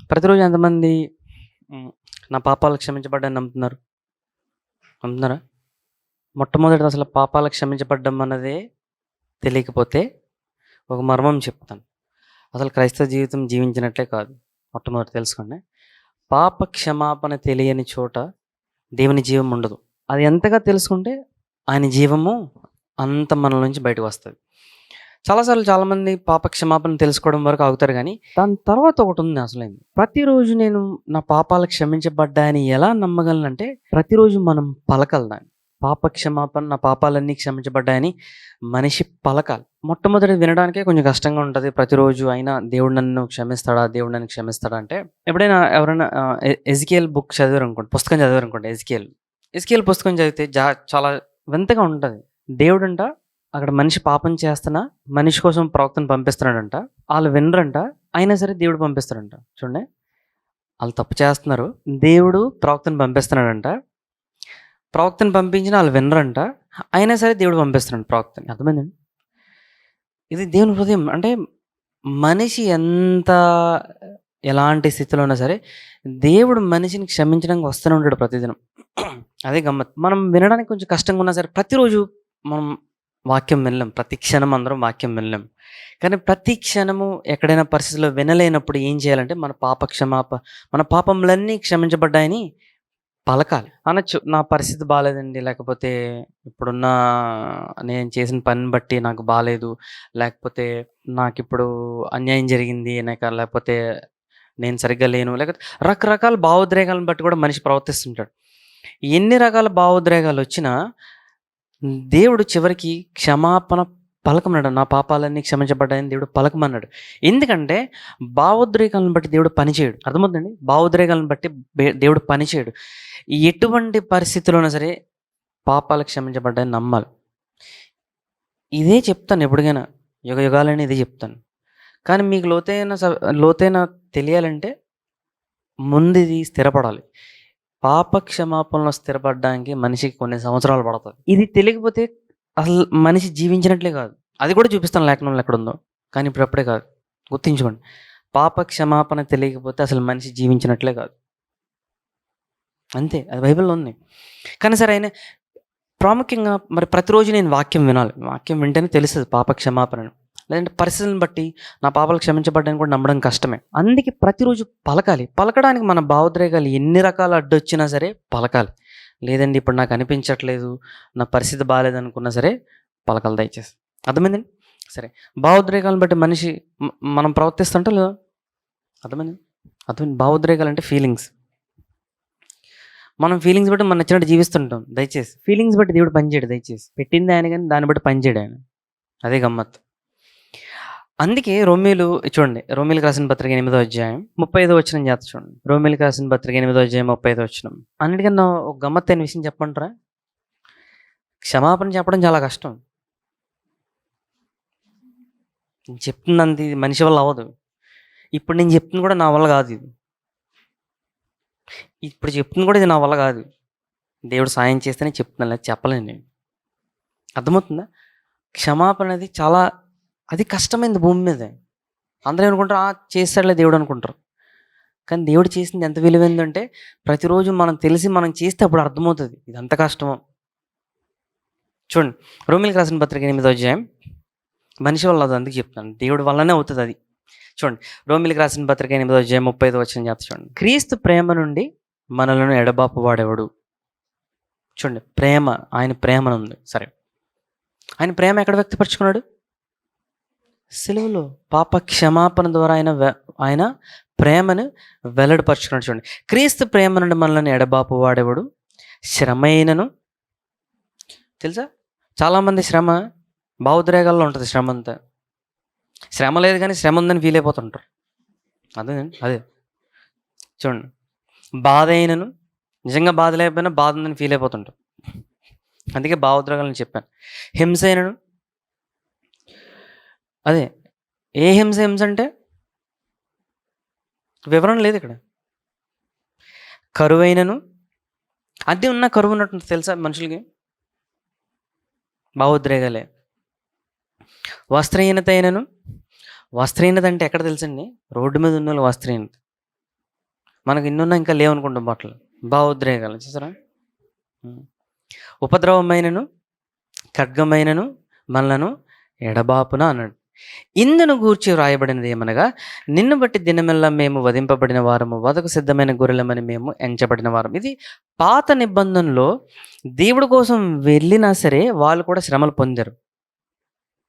ప్రతిరోజు ఎంతమంది హ్మ్. నా పాపాలు క్షమించబడ్డాయని నమ్ముతున్నారు? నమ్ముతున్నారా? మొట్టమొదటిది అసలు పాపాలు క్షమించబడ్డం అన్నదే తెలియకపోతే ఒక మర్మం చెప్తాను. అసలు క్రైస్తవ జీవితం జీవించినట్లే కాదు. మొట్టమొదటి తెలుసుకోండి. పాప క్షమాపణ తెలియని చోట దేవుని జీవం ఉండదు. అది ఎంతగా తెలుసుకుంటే ఆయన జీవము అంత మనలో నుంచి బయటకొస్తది. చాలామంది పాప క్షమాపణ తెలుసుకోవడం వరకు ఆగుతారు గానీ, దాని తర్వాత ఒకటుంది అసలైంది. ప్రతిరోజు నేను నా పాపాలు క్షమించబడ్డాయని ఎలా నమ్మగలనంటే, ప్రతిరోజు మనం పలకాలి దాన్ని. పాప క్షమాపణ, నా పాపాలన్నీ క్షమించబడ్డాయని మనిషి పలకాలి. మొట్టమొదటిది వినడానికే కొంచెం కష్టంగా ఉంటది. ప్రతిరోజు అయినా దేవుడు నన్ను క్షమిస్తాడా? దేవుడు నన్ను క్షమిస్తాడా? అంటే ఎప్పుడైనా ఎవరైనా ఎజికేల్ బుక్ చదివారనుకోండి, పుస్తకం చదివారనుకోండి ఎజికేల్ పుస్తకం చదివితే చాలా వింతగా ఉంటది. దేవుడంట అక్కడ మనిషి పాపం చేస్తున్నా మనిషి కోసం ప్రవక్తను పంపిస్తున్నాడంట. ఆళ్ళు వినరంట. అయినా సరే దేవుడు పంపిస్తాడంట. చూడండి. ఆళ్ళు తప్పు చేస్తున్నారు. దేవుడు ప్రవక్తను పంపిస్తున్నాడంట. ప్రవక్తను పంపించినా ఆళ్ళు వినరంట. అయినా సరే దేవుడు పంపిస్తున్నాడు ప్రవక్తని. అర్థమైందండి? ఇది దేవుని హృదయం. అంటే మనిషి ఎంత ఎలాంటి స్థితిలో ఉన్నా సరే, దేవుడు మనిషిని క్షమించడానికి వస్తూనే ఉంటాడు ప్రతిదినం. అదే గమ్మత్తు. మనం వినడానికి కొంచెం కష్టంగా ఉన్నా సరే, ప్రతిరోజు మనం వాక్యం వినలేం. ప్రతి క్షణం అందరం వాక్యం వినలేం. కానీ ప్రతి క్షణము ఎక్కడైనా పరిస్థితిలో వినలేనప్పుడు ఏం చేయాలంటే, మన పాపములన్నీ క్షమించబడ్డాయని పలకాలి. అనొచ్చు, నా పరిస్థితి బాలేదండి. లేకపోతే ఇప్పుడున్న నేను చేసిన పనిని బట్టి నాకు బాలేదు. లేకపోతే నాకిప్పుడు అన్యాయం జరిగింది. లేకపోతే నేను సరిగ్గా లేను. లేకపోతే రకరకాల భావోద్రేకాలను బట్టి కూడా మనిషి ప్రవర్తిస్తుంటాడు. ఎన్ని రకాల భావోద్రేకాలొచ్చినా దేవుడు చివరికి క్షమాపణ పలకమన్నాడు. నా పాపాలన్నీ క్షమించబడ్డాయని దేవుడు పలకమన్నాడు. ఎందుకంటే భావోద్రేకాలను బట్టి దేవుడు పనిచేయడు. అర్థమవుతుందండి? భావోద్రేకాలను బట్టి దేవుడు పనిచేయడు. ఎటువంటి పరిస్థితిలోనైనా సరే పాపాలు క్షమించబడ్డాయని నమ్మాలి. ఇదే చెప్తాను ఎప్పటికైనా. యుగాలని ఇదే చెప్తాను. కానీ మీకు లోతైన తెలియాలంటే ముందు ఇది స్థిరపడాలి. పాప క్షమాపణలో స్థిరపడడానికి మనిషికి కొన్ని సంవత్సరాలు పడతది. ఇది తెలియకపోతే అసలు మనిషి జీవించినట్లే కాదు. అది కూడా చూపిస్తాను లేఖనంలో ఎక్కడుందో. కానీ ఇప్పుడప్పుడే కాదు. గుర్తుంచుకోండి. పాప క్షమాపణ తెలియకపోతే అసలు మనిషి జీవించినట్లే కాదు. అంతే. అది బైబిల్‌లో ఉంది. కానీ సరే ఆయన ప్రాముఖ్యంగా మరి ప్రతిరోజు నేను వాక్యం వినాలి. వాక్యం వింటేనే తెలుస్తది పాప క్షమాపణను. లేదంటే పరిస్థితులను బట్టి నా పాపాలు క్షమించబడ్డాయని కూడా నమ్మడం కష్టమే. అందుకే ప్రతిరోజు పలకాలి. పలకడానికి మన భావోద్రేకాలు ఎన్ని రకాల అడ్డొచ్చినా సరే పలకాలి. లేదండి ఇప్పుడు నాకు అనిపించట్లేదు, నా పరిస్థితి బాలేదనుకున్నా సరే పలకాలి దయచేసి. అర్థమైందండి? సరే. భావోద్రేకాలను బట్టి మనిషి మనం ప్రవర్తిస్తుంటా లేదా? అర్థమైంది? భావోద్రేకాలంటే ఫీలింగ్స్. మనం ఫీలింగ్స్ బట్టి మనం నచ్చినట్టు జీవిస్తుంటాం దయచేసి. ఫీలింగ్స్ బట్టి దేవుడు పనిచేయడు దయచేసి. పెట్టింది ఆయన కానీ దాన్ని బట్టి పనిచేయడు ఆయన. అదే గమ్మత్తు. అందుకే చూడండి, రోమీయులకు రాసిన పత్రిక 8వ అధ్యాయం 35వ వచనం చేత చూడండి. రోమీయులకు రాసిన పత్రిక 8వ అధ్యాయం 35వ వచనం. అన్నిటికన్నా ఒక గమ్మత్తైన విషయం చెప్పమంటారా? క్షమాపణ చెప్పడం చాలా కష్టం. నేను చెప్తున్నంత ఇది మనిషి వల్ల అవ్వదు. ఇప్పుడు నేను చెప్తుంది కూడా నా వల్ల కాదు ఇది. ఇప్పుడు చెప్తుంది కూడా ఇది నా వల్ల కాదు. దేవుడు సాయం చేస్తేనే చెప్తున్నాను, లేదా చెప్పలేను నేను. అర్థమవుతుందా? క్షమాపణ అనేది చాలా అది కష్టమైంది భూమి మీద. అందరూ ఏమనుకుంటారు, చేస్తాడులే దేవుడు అనుకుంటారు. కానీ దేవుడు చేసింది ఎంత విలువైందంటే ప్రతిరోజు మనం తెలిసి మనం చేస్తే అప్పుడు అర్థమవుతుంది ఇది ఎంత కష్టమో. చూడండి, రోమీయులకు రాసిన పత్రిక 8వ అధ్యాయం. మనిషి వల్ల అది అందుకు చెప్తాను, దేవుడి వల్లనే అవుతుంది అది. చూడండి, రోమీయులకు రాసిన పత్రిక 8వ అధ్యాయం 35వ వచనం చేత చూడండి. క్రీస్తు ప్రేమ నుండి మనలను ఎడబాపు వాడేవాడు. చూడండి, ప్రేమ, ఆయన ప్రేమనుంది. సరే, ఆయన ప్రేమ ఎక్కడ వ్యక్తపరుచుకున్నాడు? సిలువలో పాప క్షమాపణ ద్వారా ఆయన ప్రేమను వెల్లడిపరుచుకున్నాడు. చూడండి, క్రీస్తు ప్రేమ నుండి మనల్ని ఎడబాపు వాడేవాడు శ్రమైనను. తెలుసా, చాలామంది శ్రమ భావోద్రేకాల్లో ఉంటుంది. శ్రమ అంతా శ్రమ లేదు కానీ శ్రమ ఉందని ఫీల్ అయిపోతుంటారు. అదే చూడండి, బాధ అయినను, నిజంగా బాధ లేకపోయినా బాధ ఉందని ఫీల్ అయిపోతుంటారు. అందుకే భావోద్రేకాలను చెప్పాను. హింస అయినను, అదే ఏ హింస అంటే వివరణ లేదు ఇక్కడ. కరువైనను, అది ఉన్న కరువు ఉన్నట్టు తెలుసా మనుషులకి, భావోద్రేకాలే. వస్త్రహీనత అయినను, వస్త్రహీనత అంటే ఎక్కడ తెలుసండి? రోడ్డు మీద ఉన్న వాళ్ళు వస్త్రహీనత. మనకు ఇన్నున్నా ఇంకా లేవనుకుంటాం బట్టలు. భావోద్రేకాలు చూసారా? ఉపద్రవమైనను ఖడ్గమైనను మనలను ఎడబాపున అన్నాడు. ఇందును గూర్చి వ్రాయబడినది ఏమనగా, నిన్ను బట్టి దినమెల్లా మేము వధింపబడిన వారము, వధకు సిద్ధమైన గొర్రెలమని మేము ఎంచబడిన వారం. ఇది పాత నిబంధనలో దేవుడి కోసం వెళ్ళినా సరే వాళ్ళు కూడా శ్రమలు పొందారు.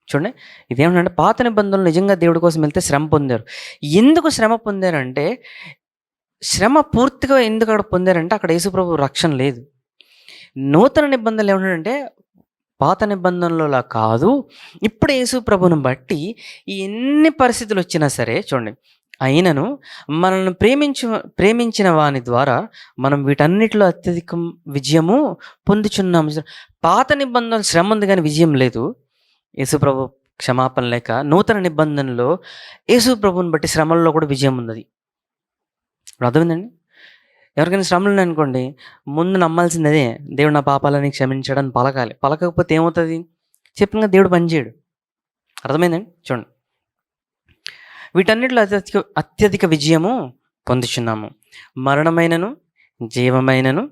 చూడండి, ఇదేమంటే పాత నిబంధనలు నిజంగా దేవుడి కోసం వెళ్తే శ్రమ పొందారు. ఎందుకు శ్రమ పొందారంటే, శ్రమ పూర్తిగా ఎందుకు అక్కడ పొందారంటే అక్కడ యేసుప్రభు రక్షణ లేదు. నూతన నిబంధనలు ఏమంటారంటే పాత నిబంధనలలా కాదు, ఇప్పుడు యేసు ప్రభువుని బట్టి ఎన్ని పరిస్థితులు వచ్చినా సరే చూడండి, అయినను మనల్ని ప్రేమించిన వాని ద్వారా మనం వీటన్నిటిలో అత్యధికం విజయము పొందుచున్నాము. పాత నిబంధనలు శ్రమ ఉంది కానీ విజయం లేదు. యేసు ప్రభు క్షమాపణ లేక నూతన నిబంధనలో యేసు ప్రభువుని బట్టి శ్రమల్లో కూడా విజయం ఉన్నది. అర్థమైందండి? ఎవరికైనా శ్రమలు ఉన్నాయనుకోండి, ముందు నమ్మాల్సింది అదే, దేవుడు నా పాపాలని క్షమించడానికి పలకాలి. పలకకపోతే ఏమవుతుంది? చెప్పిన దేవుడు పనిచేయడు. అర్థమైందండి? చూడండి, వీటన్నిటిలో అత్యధిక విజయము పొందుచున్నాము. మరణమైనను జీవమైనను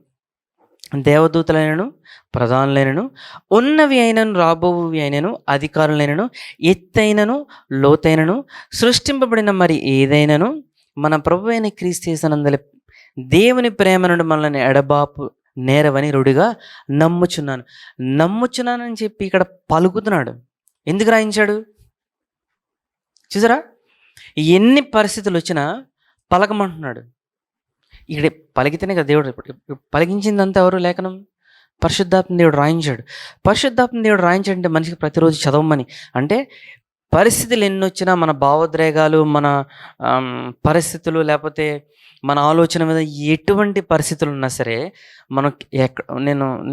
దేవదూతలైనను ప్రధానులైనను ఉన్నవి అయినను రాబోవి అయినను అధికారులైనను ఎత్తైనను లోతైనను సృష్టింపబడిన మరి ఏదైనాను మన ప్రభు అయిన క్రీస్తు యేసునందలి దేవుని ప్రేమ నుండి మనల్ని ఎడబాపు నేరవని రుడిగా నమ్ముచున్నానని చెప్పి ఇక్కడ పలుకుతున్నాడు. ఎందుకు రాయించాడు చూసారా? ఎన్ని పరిస్థితులు వచ్చినా పలకమంటున్నాడు. ఇక్కడ పలికితేనే కదా దేవుడు. పలికించిందంతా ఎవరు? లేఖనం. పరిశుద్ధాత్మ దేవుడు రాయించాడు. పరిశుద్ధాత్మ దేవుడు రాయించాడంటే మనిషికి ప్రతిరోజు చదవమని. అంటే పరిస్థితులు ఎన్ని వచ్చినా, మన భావోద్రేగాలు, మన పరిస్థితులు, లేకపోతే మన ఆలోచన మీద ఎటువంటి పరిస్థితులు ఉన్నా సరే, మనం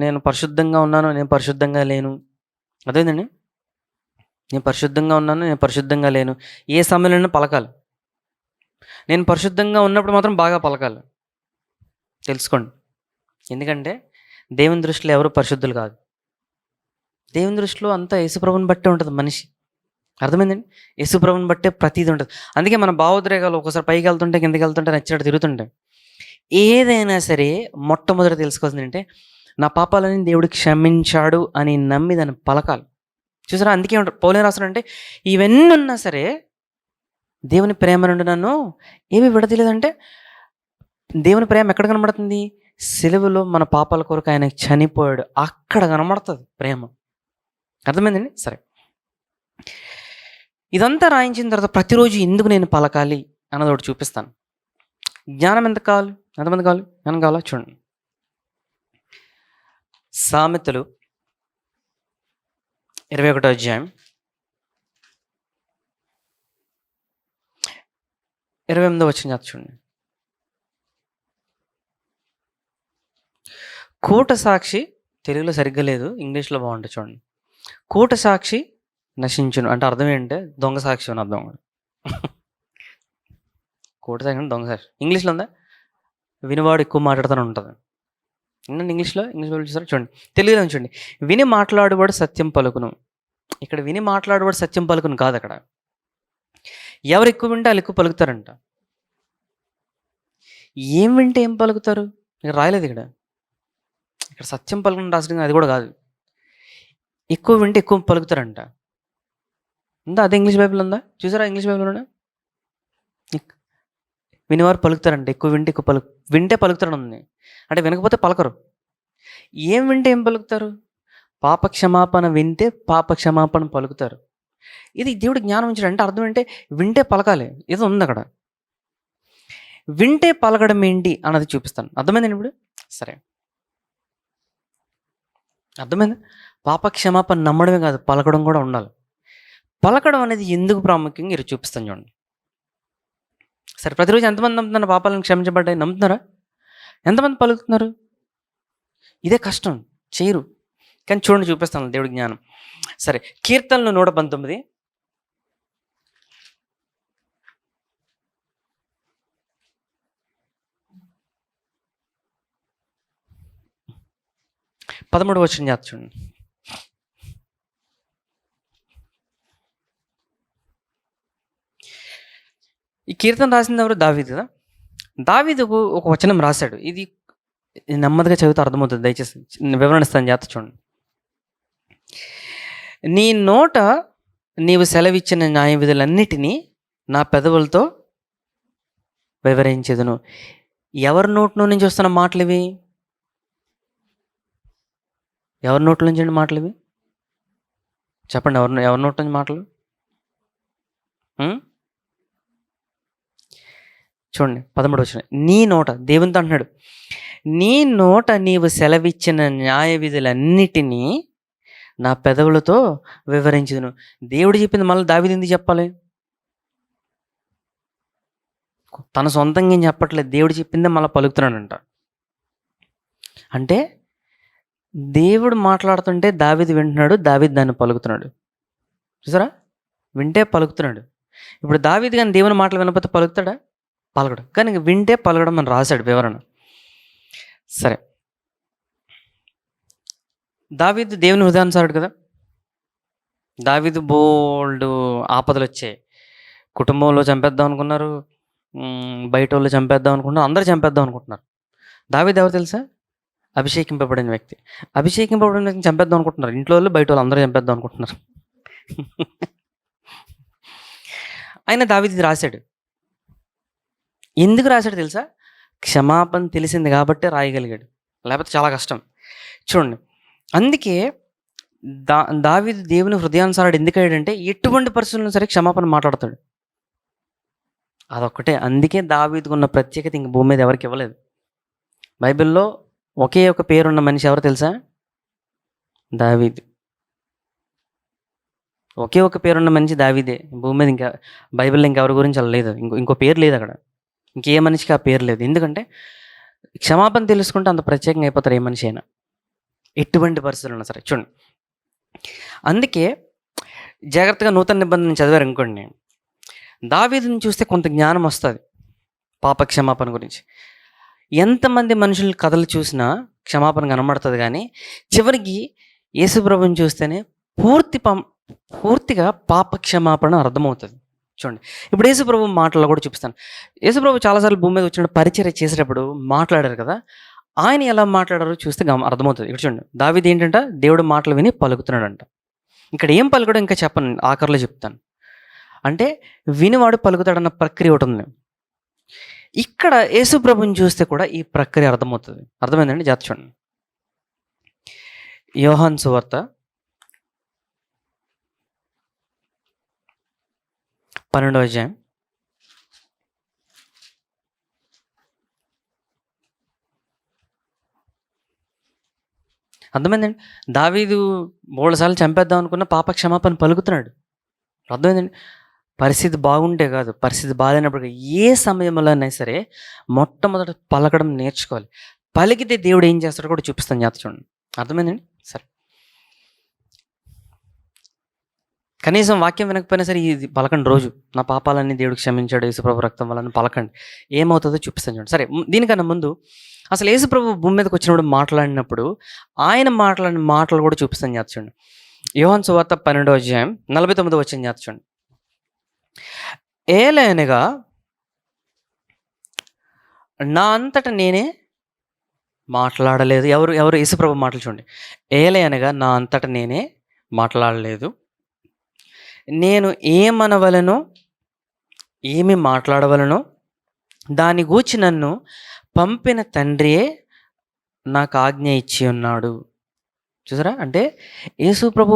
నేను పరిశుద్ధంగా ఉన్నాను, నేను పరిశుద్ధంగా లేను. అదేందండి, నేను పరిశుద్ధంగా ఉన్నాను, నేను పరిశుద్ధంగా లేను. ఏ సమయంలో పలకాలి. నేను పరిశుద్ధంగా ఉన్నప్పుడు మాత్రం బాగా పలకాలి. తెలుసుకోండి. ఎందుకంటే దేవుని దృష్టిలో ఎవరు పరిశుద్ధులు కాదు. దేవుని దృష్టిలో అంతా యేసుప్రభుని బట్టే ఉంటుంది మనిషి. అర్థమైందండి? యేసుప్రభుని బట్టే ప్రతిదీ ఉంటుంది. అందుకే మన భావోద్రేగాలు ఒకసారి పైకి వెళ్తుంటే కిందకి వెళ్తుంటే నచ్చినట్టు తిరుగుతుంటాయి. ఏదైనా సరే మొట్టమొదటి తెలుసుకోవాల్సింది అంటే, నా పాపాలని దేవుడు క్షమించాడు అని నమ్మి దాన్ని పలకాలి. చూసారా? అందుకే పౌలు రాస్తాడంటే, ఇవన్నీ ఉన్నా సరే దేవుని ప్రేమ నుండి నన్ను ఏమి విడదలేదంటే, దేవుని ప్రేమ ఎక్కడ కనబడుతుంది? సిలువలో మన పాపాల కొరకు ఆయన చనిపోయాడు, అక్కడ కనబడుతుంది ప్రేమ. అర్థమైందండి? సరే, ఇదంతా రాయించిన తర్వాత ప్రతిరోజు ఎందుకు నేను పలకాలి అన్నది ఒకటి చూపిస్తాను. జ్ఞానం ఎంత కావాలి? ఎంతమంది కావాలి? జ్ఞానం కావాలా? చూడండి, సామెతలు 21వ అధ్యాయం 28వ వచనం చూడండి. కూట సాక్షి, తెలుగులో సరిగ్గా లేదు, ఇంగ్లీష్లో బాగుంటుంది. చూడండి, కూట సాక్షి నశించును అంటే అర్థం ఏంటంటే దొంగ సాక్షి అని అర్థం. కూట సాక్షి దొంగ సాక్షి. ఇంగ్లీష్లో ఉందా? వినివాడు ఎక్కువ మాట్లాడుతూనే ఉంటుంది. ఇంగ్లీష్ చూసారా? చూడండి, తెలుగులో చూడండి, విని మాట్లాడువాడు సత్యం పలుకును. ఇక్కడ విని మాట్లాడువాడు సత్యం పలుకును కాదు. అక్కడ ఎవరు ఎక్కువ వింటే వాళ్ళు ఎక్కువ పలుకుతారంట. ఏం వింటే ఏం పలుకుతారు? ఇక్కడ రాయలేదు. ఇక్కడ సత్యం పలుకుని రాసిన అది కూడా కాదు. ఎక్కువ వింటే ఎక్కువ పలుకుతారంట. ఉందా? అదే ఇంగ్లీష్ బైబిల్ ఉందా? చూసారా? ఇంగ్లీష్ బైబిల్ ఉందా? వినివారు పలుకుతారంట, ఎక్కువ వింటే ఎక్కువ వింటే పలుకుతారని ఉంది. అంటే వినకపోతే పలకరు. ఏం వింటే ఏం పలుకుతారు? పాప క్షమాపణ వింటే పాప క్షమాపణ పలుకుతారు. ఇది దేవుడు జ్ఞానం ఇచ్చాడు. అంటే అర్థం ఏంటంటే వింటే పలకాలి. ఏదో ఉంది అక్కడ. వింటే పలకడం ఏంటి అన్నది చూపిస్తాను. అర్థమైందండి ఇప్పుడు? సరే, అర్థమైంది. పాప క్షమాపణ నమ్మడమే కాదు, పలకడం కూడా ఉండాలి. పలకడం అనేది ఎందుకు ప్రాముఖ్యంగా ఇది చూపిస్తాను చూడండి. సరే, ప్రతిరోజు ఎంతమంది నమ్ముతున్నారు పాపాలను క్షమించబడ్డాయి? నమ్ముతున్నారా? ఎంతమంది పలుకుతున్నారు? ఇదే కష్టం, చేయరు. కానీ చూడండి, చూపిస్తాను దేవుడి జ్ఞానం. సరే, కీర్తనలు 119 13వ వచనం చేత చూడండి. ఈ కీర్తన రాసింది ఎవరు? దావీదు కదా. దావీదుకు ఒక వచనం రాశాడు. ఇది నెమ్మదిగా చదివితే అర్థమవుతుంది. దయచేసి వివరణ ఇస్తాను, జాగ్రత్త చూడండి. నీ నోట నీవు సెలవిచ్చిన న్యాయ విధులన్నిటినీ నా పెదవులతో వివరించెదను. ఎవరి నోట్లో నుంచి వస్తున్న మాటలు ఇవి? ఎవరి నోట్ల నుంచి అండి మాటలు ఇవి? చెప్పండి, ఎవరి నోట్ల నుంచి మాటలు? చూడండి 13 వచనం. నీ నోట, దేవునితో అంటున్నాడు, నీ నోట నీవు సెలవిచ్చిన న్యాయ విధులన్నిటినీ నా పెదవులతో వివరించదును. దేవుడు చెప్పింది మళ్ళీ దావీదు ఎందుకు చెప్పాలి? తన సొంతంగా ఏం చెప్పట్లేదు, దేవుడు చెప్పిందే మళ్ళీ పలుకుతున్నాడంట. అంటే దేవుడు మాట్లాడుతుంటే దావీదు వింటున్నాడు, దావీదు దాన్ని పలుకుతున్నాడు. చూసారా, వింటే పలుకుతున్నాడు. ఇప్పుడు దావీదు కానీ దేవుని మాటలు వినకపోతే పలుకుతాడా? పలకడు. కానీ వింటే పలకడం అని రాశాడు వివరణ. సరే, దావీదు దేవుని హృదయానుసారుడు కదా. దావీదు బోల్డ్ ఆపదలు వచ్చాయి. కుటుంబంలో చంపేద్దాం అనుకున్నారు, బయట వాళ్ళు చంపేద్దాం అనుకుంటున్నారు, అందరూ చంపేద్దాం అనుకుంటున్నారు. దావీదు ఎవరు తెలుసా? అభిషేకింపబడిన వ్యక్తి. అభిషేకింపబడిన వ్యక్తిని చంపేద్దాం అనుకుంటున్నారు. ఇంట్లో వాళ్ళు బయట వాళ్ళు అందరూ చంపేద్దాం అనుకుంటున్నారు. ఆయన దావీదు రాశాడు. ఎందుకు రాశాడు తెలుసా? క్షమాపణ తెలిసింది కాబట్టి రాయగలిగాడు, లేకపోతే చాలా కష్టం. చూడండి, అందుకే దావీదు దేవుని హృదయానుసారుడు ఎందుకు అయ్యాడంటే ఎటువంటి పరిస్థితుల్లో సరే క్షమాపణ మాట్లాడతాడు. అదొక్కటే. అందుకే దావీదుకు ఉన్న ప్రత్యేకత ఇంక భూమి మీద ఎవరికి ఇవ్వలేదు. బైబిల్లో ఒకే ఒక పేరున్న మనిషి ఎవరు తెలుసా? దావీదు. ఒకే ఒక పేరున్న మనిషి దావీదే. భూమి మీద ఇంకా బైబిల్లో ఇంకెవరి గురించి అలా లేదు. ఇంకో పేరు లేదు అక్కడ. ఇంకే మనిషికి ఆ పేరు లేదు. ఎందుకంటే క్షమాపణ తెలుసుకుంటే అంత ప్రత్యేకంగా అయిపోతారు ఏ మనిషి అయినా, ఎటువంటి పరిస్థితులు ఉన్నా సరే. చూడండి, అందుకే జాగ్రత్తగా నూతన నిబంధన చదివారు అనుకోండి, దావీదుని చూస్తే కొంత జ్ఞానం వస్తుంది పాప క్షమాపణ గురించి. ఎంతమంది మనుషులు కథలు చూసినా క్షమాపణ కనబడుతుంది, కానీ చివరికి యేసుప్రభుని చూస్తేనే పూర్తిగా పాప క్షమాపణ అర్థమవుతుంది. చూడండి, ఇప్పుడు యేసుప్రభు మాటల్లో కూడా చూపిస్తాను. యేసుప్రభు చాలాసార్లు భూమి మీద వచ్చిన పరిచర్య చేసేటప్పుడు మాట్లాడారు కదా, ఆయన ఎలా మాట్లాడారో చూస్తే అర్థమవుతుంది. ఇక్కడ చూడండి, దావీదు ఏంటంట, దేవుడు మాటలు విని పలుకుతున్నాడంట. ఇక్కడ ఏం పలుకడం ఇంకా చెప్పను, ఆఖరిలో చెప్తాను. అంటే వినివాడు పలుకుతాడన్న ప్రక్రియ ఒకటి ఉంది. ఇక్కడ యేసుప్రభుని చూస్తే కూడా ఈ ప్రక్రియ అర్థమవుతుంది. అర్థమైందండి? జాగ్రత్త చూడండి. యోహాను సువార్త 12వ అధ్యాయం 12 అర్థమైందండి? దావీదు 3 సార్లు చంపేద్దాం అనుకున్న పాప క్షమాపణ పలుకుతున్నాడు. అర్థమైందండి? పరిస్థితి బాగుంటే కాదు, పరిస్థితి బాగాలేనప్పుడు ఏ సమయంలోనైనా సరే మొట్టమొదట పలకడం నేర్చుకోవాలి. పలికితే దేవుడు ఏం చేస్తాడో కూడా చూపిస్తాను, జాగ్రత్త చూడండి. అర్థమైందండి? సరే, కనీసం వాక్యం వినకపోయినా సరే ఇది పలకండి రోజు. నా పాపాలన్నీ దేవుడు క్షమించాడు యేసుప్రభు రక్తం వల్ల పలకండి. ఏమవుతుందో చూపిస్తాను చూడండి. సరే, దీనికన్నా ముందు అసలు యేసుప్రభు భూమి మీదకి వచ్చినప్పుడు మాట్లాడినప్పుడు ఆయన మాట్లాడిన మాటలు కూడా చూపిస్తాను, జాగ్రత్త చూడండి. యోహాను సువార్త 12వ అధ్యాయం 49వ వచనం జాగ్రత్త చూడండి. ఏలయనగా నా అంతట నేనే మాట్లాడలేదు. ఎవరు యేసుప్రభు మాటలు చూడండి. ఏలయనగా నా అంతట నేనే మాట్లాడలేదు, నేను ఏమనవలనో ఏమి మాట్లాడవలనో దాని గూర్చి నన్ను పంపిన తండ్రియే నాకు ఆజ్ఞ ఇచ్చి ఉన్నాడు. చూసారా? అంటే యేసు ప్రభు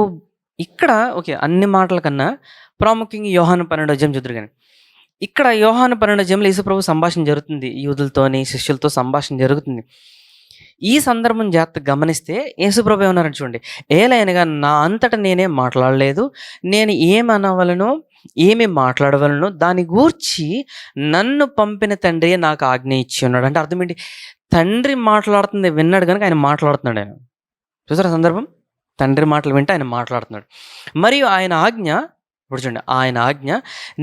ఇక్కడ ఓకే అన్ని మాటల కన్నా ప్రాముఖ్యంగా యోహాను 12వ అధ్యాయం చూద్దరు. కానీ ఇక్కడ యోహాను 12వ అధ్యాయంలో యేసు ప్రభు సంభాషణ జరుగుతుంది, యూదులతోని శిష్యులతో సంభాషణ జరుగుతుంది. ఈ సందర్భం జాగ్రత్తగా గమనిస్తే యేసుప్రభు ఏమన్నారని చూడండి. ఏలైనగా నా అంతట నేనే మాట్లాడలేదు, నేను ఏమనవలనో ఏమి మాట్లాడవలనో దాని గూర్చి నన్ను పంపిన తండ్రి నాకు ఆజ్ఞ ఇచ్చి ఉన్నాడు. అంటే అర్థం ఏంటి? తండ్రి మాట్లాడుతుంది విన్నాడు కనుక ఆయన మాట్లాడుతున్నాడు. ఆయన చూసారా సందర్భం? తండ్రి మాటలు వింటే ఆయన మాట్లాడుతున్నాడు. మరియు ఆయన ఆజ్ఞ, ఇప్పుడు చూడండి, ఆయన ఆజ్ఞ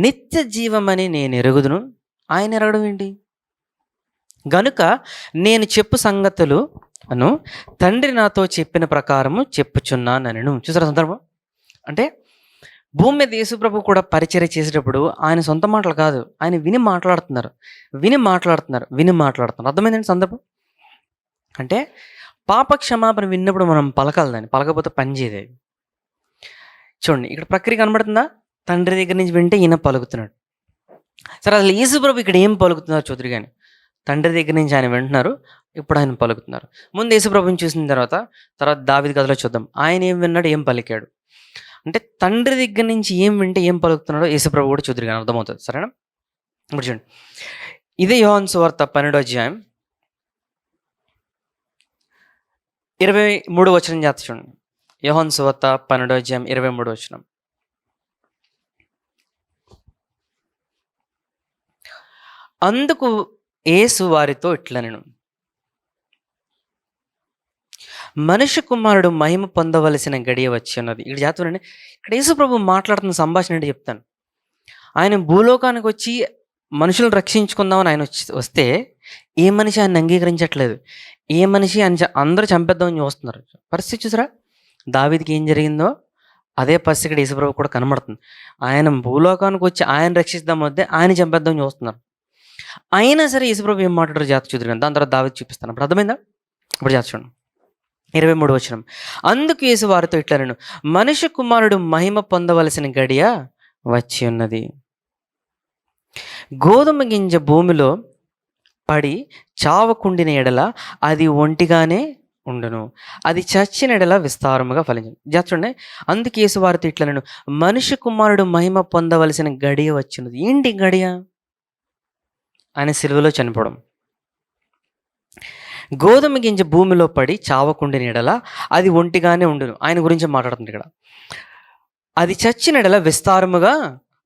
నిత్య జీవమని నేను ఎరుగుదును. ఆయన ఎరగడం ఏంటి? గనుక నేను చెప్పు సంగతులు అను తండ్రి నాతో చెప్పిన ప్రకారము చెప్పుచున్నాను. చూసారా సందర్భం? అంటే భూమి మీద యేసుప్రభు కూడా పరిచర్య చేసేటప్పుడు ఆయన సొంత మాటలు కాదు. ఆయన విని మాట్లాడుతున్నారు. అర్థమైందండి సందర్భం? అంటే పాప క్షమాపణ విన్నప్పుడు మనం పలకాలి దాన్ని. పలకపోతే పని చేయదు అది. చూడండి ఇక్కడ ప్రక్రియ కనబడుతుందా? తండ్రి దగ్గర నుంచి వింటే ఈయన పలుకుతున్నాడు. సరే అసలు యేసుప్రభు ఇక్కడ ఏం పలుకుతున్నారు చూదురు గాని. తండ్రి దగ్గర నుంచి ఆయన వింటున్నారు. ఇప్పుడు ఆయన పలుకుతున్నారు. ముందు యేసుప్రభుని చూసిన తర్వాత దావీదు కథలో చూద్దాం. ఆయన ఏం విన్నాడు? ఏం పలికాడు? అంటే తండ్రి దగ్గర నుంచి ఏం వింటే ఏం పలుకుతున్నాడో యేసుప్రభు కూడా చూదురు గాని అర్థమవుతుంది. సరేనా? ఇప్పుడు చూడండి. ఇదే యోహాను సువార్త 12వ అధ్యాయం 23వ వచనం చేత చూడండి. యోహాను సువార్త 12వ అధ్యాయం 23వ వచనం. అందుకు యేసు వారితో ఇట్లనెను, మనుష్య కుమారుడు మహిమ పొందవలసిన గడియ వచ్చి ఉన్నది. ఇక్కడ జాతరండి. ఇక్కడ యేసుప్రభు మాట్లాడుతున్న సంభాషణ అంటే చెప్తాను. ఆయన భూలోకానికి వచ్చి మనుషులను రక్షించుకుందామని ఆయన వస్తే ఏ మనిషి ఆయన అంగీకరించట్లేదు. ఏ మనిషి ఆయన అందరూ చంపేద్దామని చూస్తున్నారు. పరిస్థితి చూసారా? దావీదుకి ఏం జరిగిందో అదే పరిస్థితి ఇక్కడ యేసుప్రభు కూడా కనబడుతుంది. ఆయన భూలోకానికి వచ్చి ఆయన రక్షిద్దాం వద్దే ఆయన చంపేద్దామని చూస్తున్నారు. అయినా సరే యేసుప్రభు ఏం మాట్లాడారు జాత చూద్దరు కానీ. దాని తర్వాత దావీదు చూపిస్తాను. అప్పుడు అర్థమైందా? ఇప్పుడు జాత చూడండి. 23వ వచనం. అందుకు యేసు వారితో ఇట్లనెను, మనుష్య కుమారుడు మహిమ పొందవలసిన గడియ వచ్చి ఉన్నది. గోధుమ గింజ భూమిలో పడి చావకుండిన ఎడల అది ఒంటిగానే ఉండును, అది చచ్చిన ఎడల విస్తారముగా ఫలించును. చూడండి. అందుకు యేసు వారితో ఇట్లనెను, మనుష్య కుమారుడు మహిమ పొందవలసిన గడియ వచ్చినది. ఏంటి గడియ? ఆయన సిలువలో చనిపోవడం. గోధుమ గింజ భూమిలో పడి చావకుండిన ఎడల అది ఒంటిగానే ఉండును. ఆయన గురించి మాట్లాడుతుంది ఇక్కడ. అది చచ్చిన ఎడల విస్తారముగా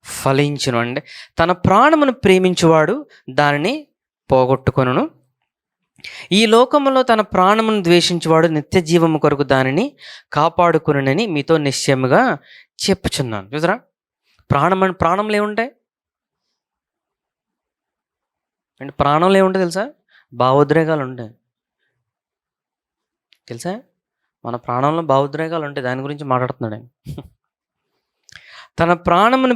ఫలించును. అంటే తన ప్రాణమును ప్రేమించువాడు దానిని పోగొట్టుకొనును, ఈ లోకములో తన ప్రాణమును ద్వేషించువాడు నిత్య జీవము కొరకు దానిని కాపాడుకునని మీతో నిశ్చయముగా చెప్పుచున్నాను. చూసారా? ప్రాణంలో ఏముంటాయి అంటే ప్రాణంలో ఏముంటాయి తెలుసా? భావోద్రేకాలు ఉంటాయి. తెలుసా? మన ప్రాణంలో భావోద్రేకాలు ఉంటాయి. దాని గురించి మాట్లాడుతున్నాడు ఆయన. తన ప్రాణమును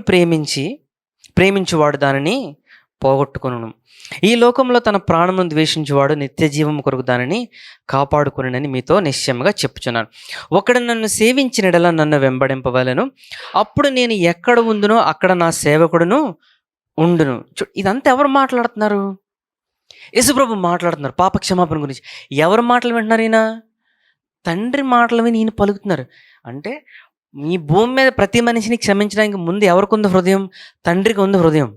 ప్రేమించువాడు దానిని పోగొట్టుకొనును, ఈ లోకంలో తన ప్రాణమును ద్వేషించువాడు నిత్య జీవము కొరకు దానిని కాపాడుకునని మీతో నిశ్చయముగా చెప్పుచున్నాను. ఒకడు నన్ను సేవించినడలా నన్ను వెంబడింపవలెను, అప్పుడు నేను ఎక్కడ ఉందునో అక్కడ నా సేవకుడును ఉండును. ఇదంతా ఎవరు మాట్లాడుతున్నారు? యేసుప్రభు మాట్లాడుతున్నారు పాప క్షమాపణ గురించి. ఎవరు మాటలు వింటున్నారు? ఈయన తండ్రి మాటలు విని ఈయన పలుకుతున్నారు. అంటే ఈ భూమి మీద ప్రతి మనిషిని క్షమించడానికి ముందు ఎవరికి ఉంది హృదయం? తండ్రికి ఉంది హృదయం.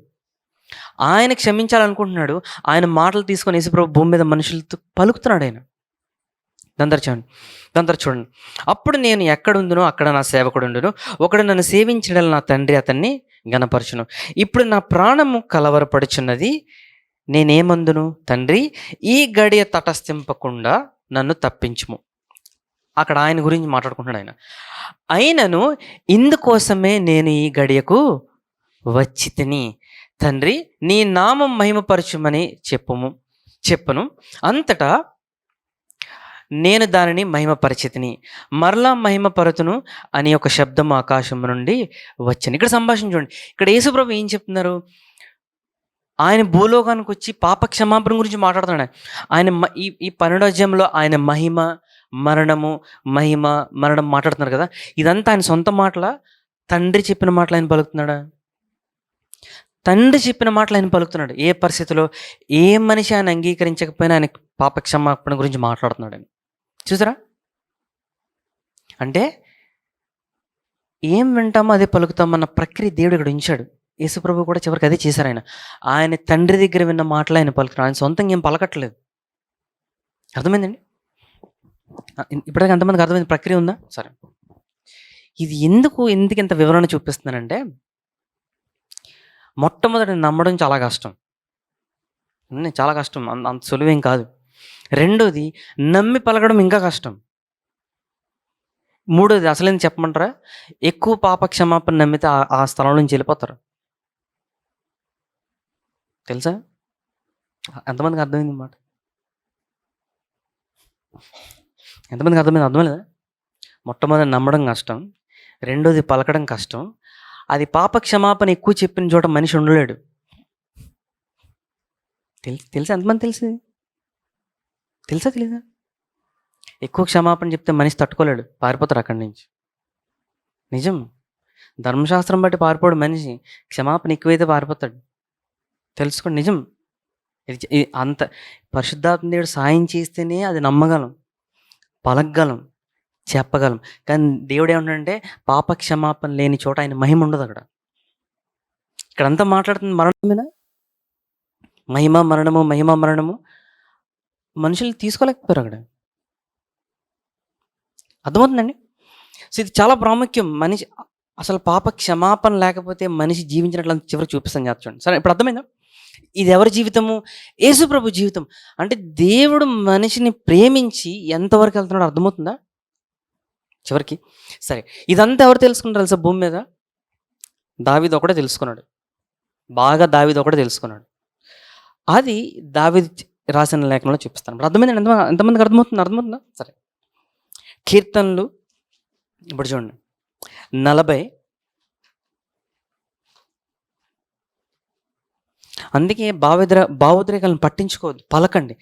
ఆయన క్షమించాలనుకుంటున్నాడు. ఆయన మాటలు తీసుకొని యేసుప్రభు భూమి మీద మనుషులతో పలుకుతున్నాడు ఆయన. దాని చూడండి. అప్పుడు నేను ఎక్కడ ఉందునో అక్కడ నా సేవకుడు ఉండును, ఒకడు నన్ను సేవించడం నా తండ్రి అతన్ని గణపరచును. ఇప్పుడు నా ప్రాణము కలవరపడుచున్నది, నేనేమందును? తండ్రి, ఈ గడియ తటస్థింపకుండా నన్ను తప్పించుము. అక్కడ ఆయన గురించి మాట్లాడుకుంటున్నాడు ఆయన. అయినను ఇందుకోసమే నేను ఈ గడియకు వచ్చి తిని, తండ్రి నీ నామం మహిమపరచుమని చెప్పును. అంతటా నేను దానిని మహిమపరిచితిని, మరలా మహిమపరతును అని ఒక శబ్దం ఆకాశం నుండి వచ్చింది. ఇక్కడ సంభాషణ చూడండి. ఇక్కడ యేసుప్రభు ఏం చెప్తున్నారు? ఆయన భూలోకానికి వచ్చి పాప క్షమాపణ గురించి మాట్లాడుతున్నాడు. ఆయన ఈ 12వ అధ్యాయంలో ఆయన మరణం మాట్లాడుతున్నారు కదా. ఇదంతా ఆయన సొంత మాటల, తండ్రి చెప్పిన మాటలు ఆయన పలుకుతున్నాడా? తండ్రి చెప్పిన మాటలు ఆయన పలుకుతున్నాడు. ఏ పరిస్థితిలో ఏ మనిషి ఆయన అంగీకరించకపోయినా ఆయన పాప క్షమాపణ గురించి మాట్లాడుతున్నాడు ఆయన. చూసారా? అంటే ఏం వింటామో అదే పలుకుతామన్న ప్రక్రియ దేవుడు ఇక్కడ ఉంచాడు. యేసుప్రభు కూడా చివరికి అదే చేశారు. ఆయన తండ్రి దగ్గర విన్న మాటలు ఆయన పలుకుతున్నాడు. ఆయన సొంతంగా ఏం పలకట్లేదు. అర్థమైందండి? ఇప్పటికీ అంతమందికి అర్థమైంది ప్రక్రియ ఉందా? సరే, ఇది ఎందుకు ఇంత వివరణ చూపిస్తున్నానంటే, మొట్టమొదటి నమ్మడం చాలా కష్టం. అంత సులువేం కాదు. రెండోది నమ్మి పలకడం ఇంకా కష్టం. మూడోది అసలేం చెప్పమంటారా? ఎక్కువ పాప క్షమాపణ నమ్మితే ఆ స్థలం నుంచి వెళ్ళిపోతారు. తెలుసా? ఎంతమందికి అర్థమైంది అన్నమాట? ఎంతమందికి అర్థమైందా? మొట్టమొదటి నమ్మడం కష్టం, రెండోది పలకడం కష్టం, అది పాప క్షమాపణ ఎక్కువ చెప్పిన చోట మనిషి ఉండలేడు. తెలుసా? ఎంతమంది తెలుసు? తెలుసా తెలీదా? ఎక్కువ క్షమాపణ చెప్తే మనిషి తట్టుకోలేడు, పారిపోతాడు అక్కడి నుంచి. నిజం. ధర్మశాస్త్రం బట్టి పారిపోడు మనిషి, క్షమాపణ ఎక్కువైతే పారిపోతాడు. తెలుసుకోండి, నిజం. అంత పరిశుద్ధాత్మ దేవుడు సాయం చేస్తేనే అది నమ్మగలం, పలకగలం, చెప్పగలం. కానీ దేవుడు ఏమంటాడంటే పాప క్షమాపణ లేని చోట ఆయన మహిమ ఉండదు. అక్కడ ఇక్కడంతా మాట్లాడుతుంది మరణమేనా? మహిమ మరణము, మహిమ మరణము. మనుషులు తీసుకోలేకపోయారు అక్కడ. అర్థమవుతుందండి? సో ఇది చాలా ప్రాముఖ్యం. మనిషి అసలు పాప క్షమాపణ లేకపోతే మనిషి జీవించినట్లు చివరికి చూపిస్తాను చూడండి. సరే, ఇప్పుడు అర్థమైందా? ఇది ఎవరి జీవితము? యేసు ప్రభు జీవితం. అంటే దేవుడు మనిషిని ప్రేమించి ఎంతవరకు వెళ్తున్నాడో అర్థమవుతుందా చివరికి? సరే, ఇదంతా ఎవరు తెలుసుకుంటారు తెలుసా భూమి మీద? దావీదు ఒకటే తెలుసుకున్నాడు, బాగా దావీదు ఒకటే తెలుసుకున్నాడు. అది దావీదు రాసిన లేఖనంలో చూపిస్తాను. ఇప్పుడు అర్థమైందండి? ఎంతమందికి అర్థమవుతుందా? సరే, కీర్తనలు ఇప్పుడు చూడండి 40. అందుకే భావోద్రేకాలను పట్టించుకోవద్దు, పలకండి.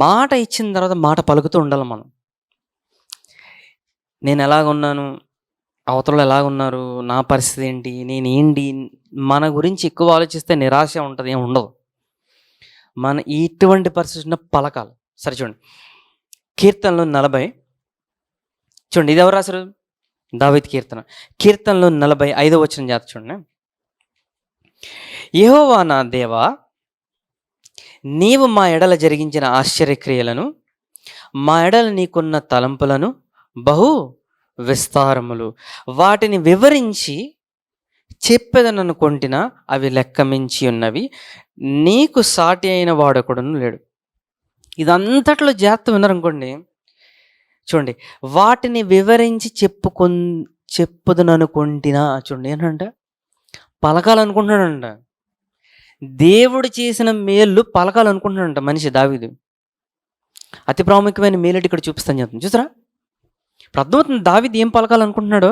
మాట ఇచ్చిన తర్వాత మాట పలుకుతూ ఉండాలి మనం. నేను ఎలాగున్నాను, అవతలలో ఎలాగున్నారు, నా పరిస్థితి ఏంటి, నేనేంటి, మన గురించి ఎక్కువ ఆలోచిస్తే నిరాశ ఉంటుంది, ఏమి ఉండదు. మన ఇటువంటి పరిస్థితి పలకాలి. సరే చూడండి, కీర్తనలు 40 చూడండి. ఇది ఎవరు రాశారు? దావీదు కీర్తనలు 45వ వచనం జాత చూడండి. యెహోవా నా దేవా, నీవు మా ఎడల జరిగించిన ఆశ్చర్యక్రియలను, మా ఎడల నీకున్న తలంపులను బహు విస్తారములు, వాటిని వివరించి చెప్పేదననుకొంటినా అవి లెక్కమించి ఉన్నవి, నీకు సాటి అయిన వాడొకడును లేడు. ఇదంతట్లో జాగ్రత్త విన్నారనుకోండి. చూడండి, వాటిని వివరించి చెప్పుదననుకొంటినా. చూడండి, ఏంటంట పలకాలనుకుంటున్నాడంట. దేవుడు చేసిన మేళ్ళు పలకాలనుకుంటున్నాడంట మనిషి దావీదు. అతి ప్రాముఖ్యమైన మేలుటి ఇక్కడ చూపిస్తాను చెప్తాను, చూసారా? ఇప్పుడు అర్థమవుతుంది దావీదు ఏం పలకాలనుకుంటున్నాడో.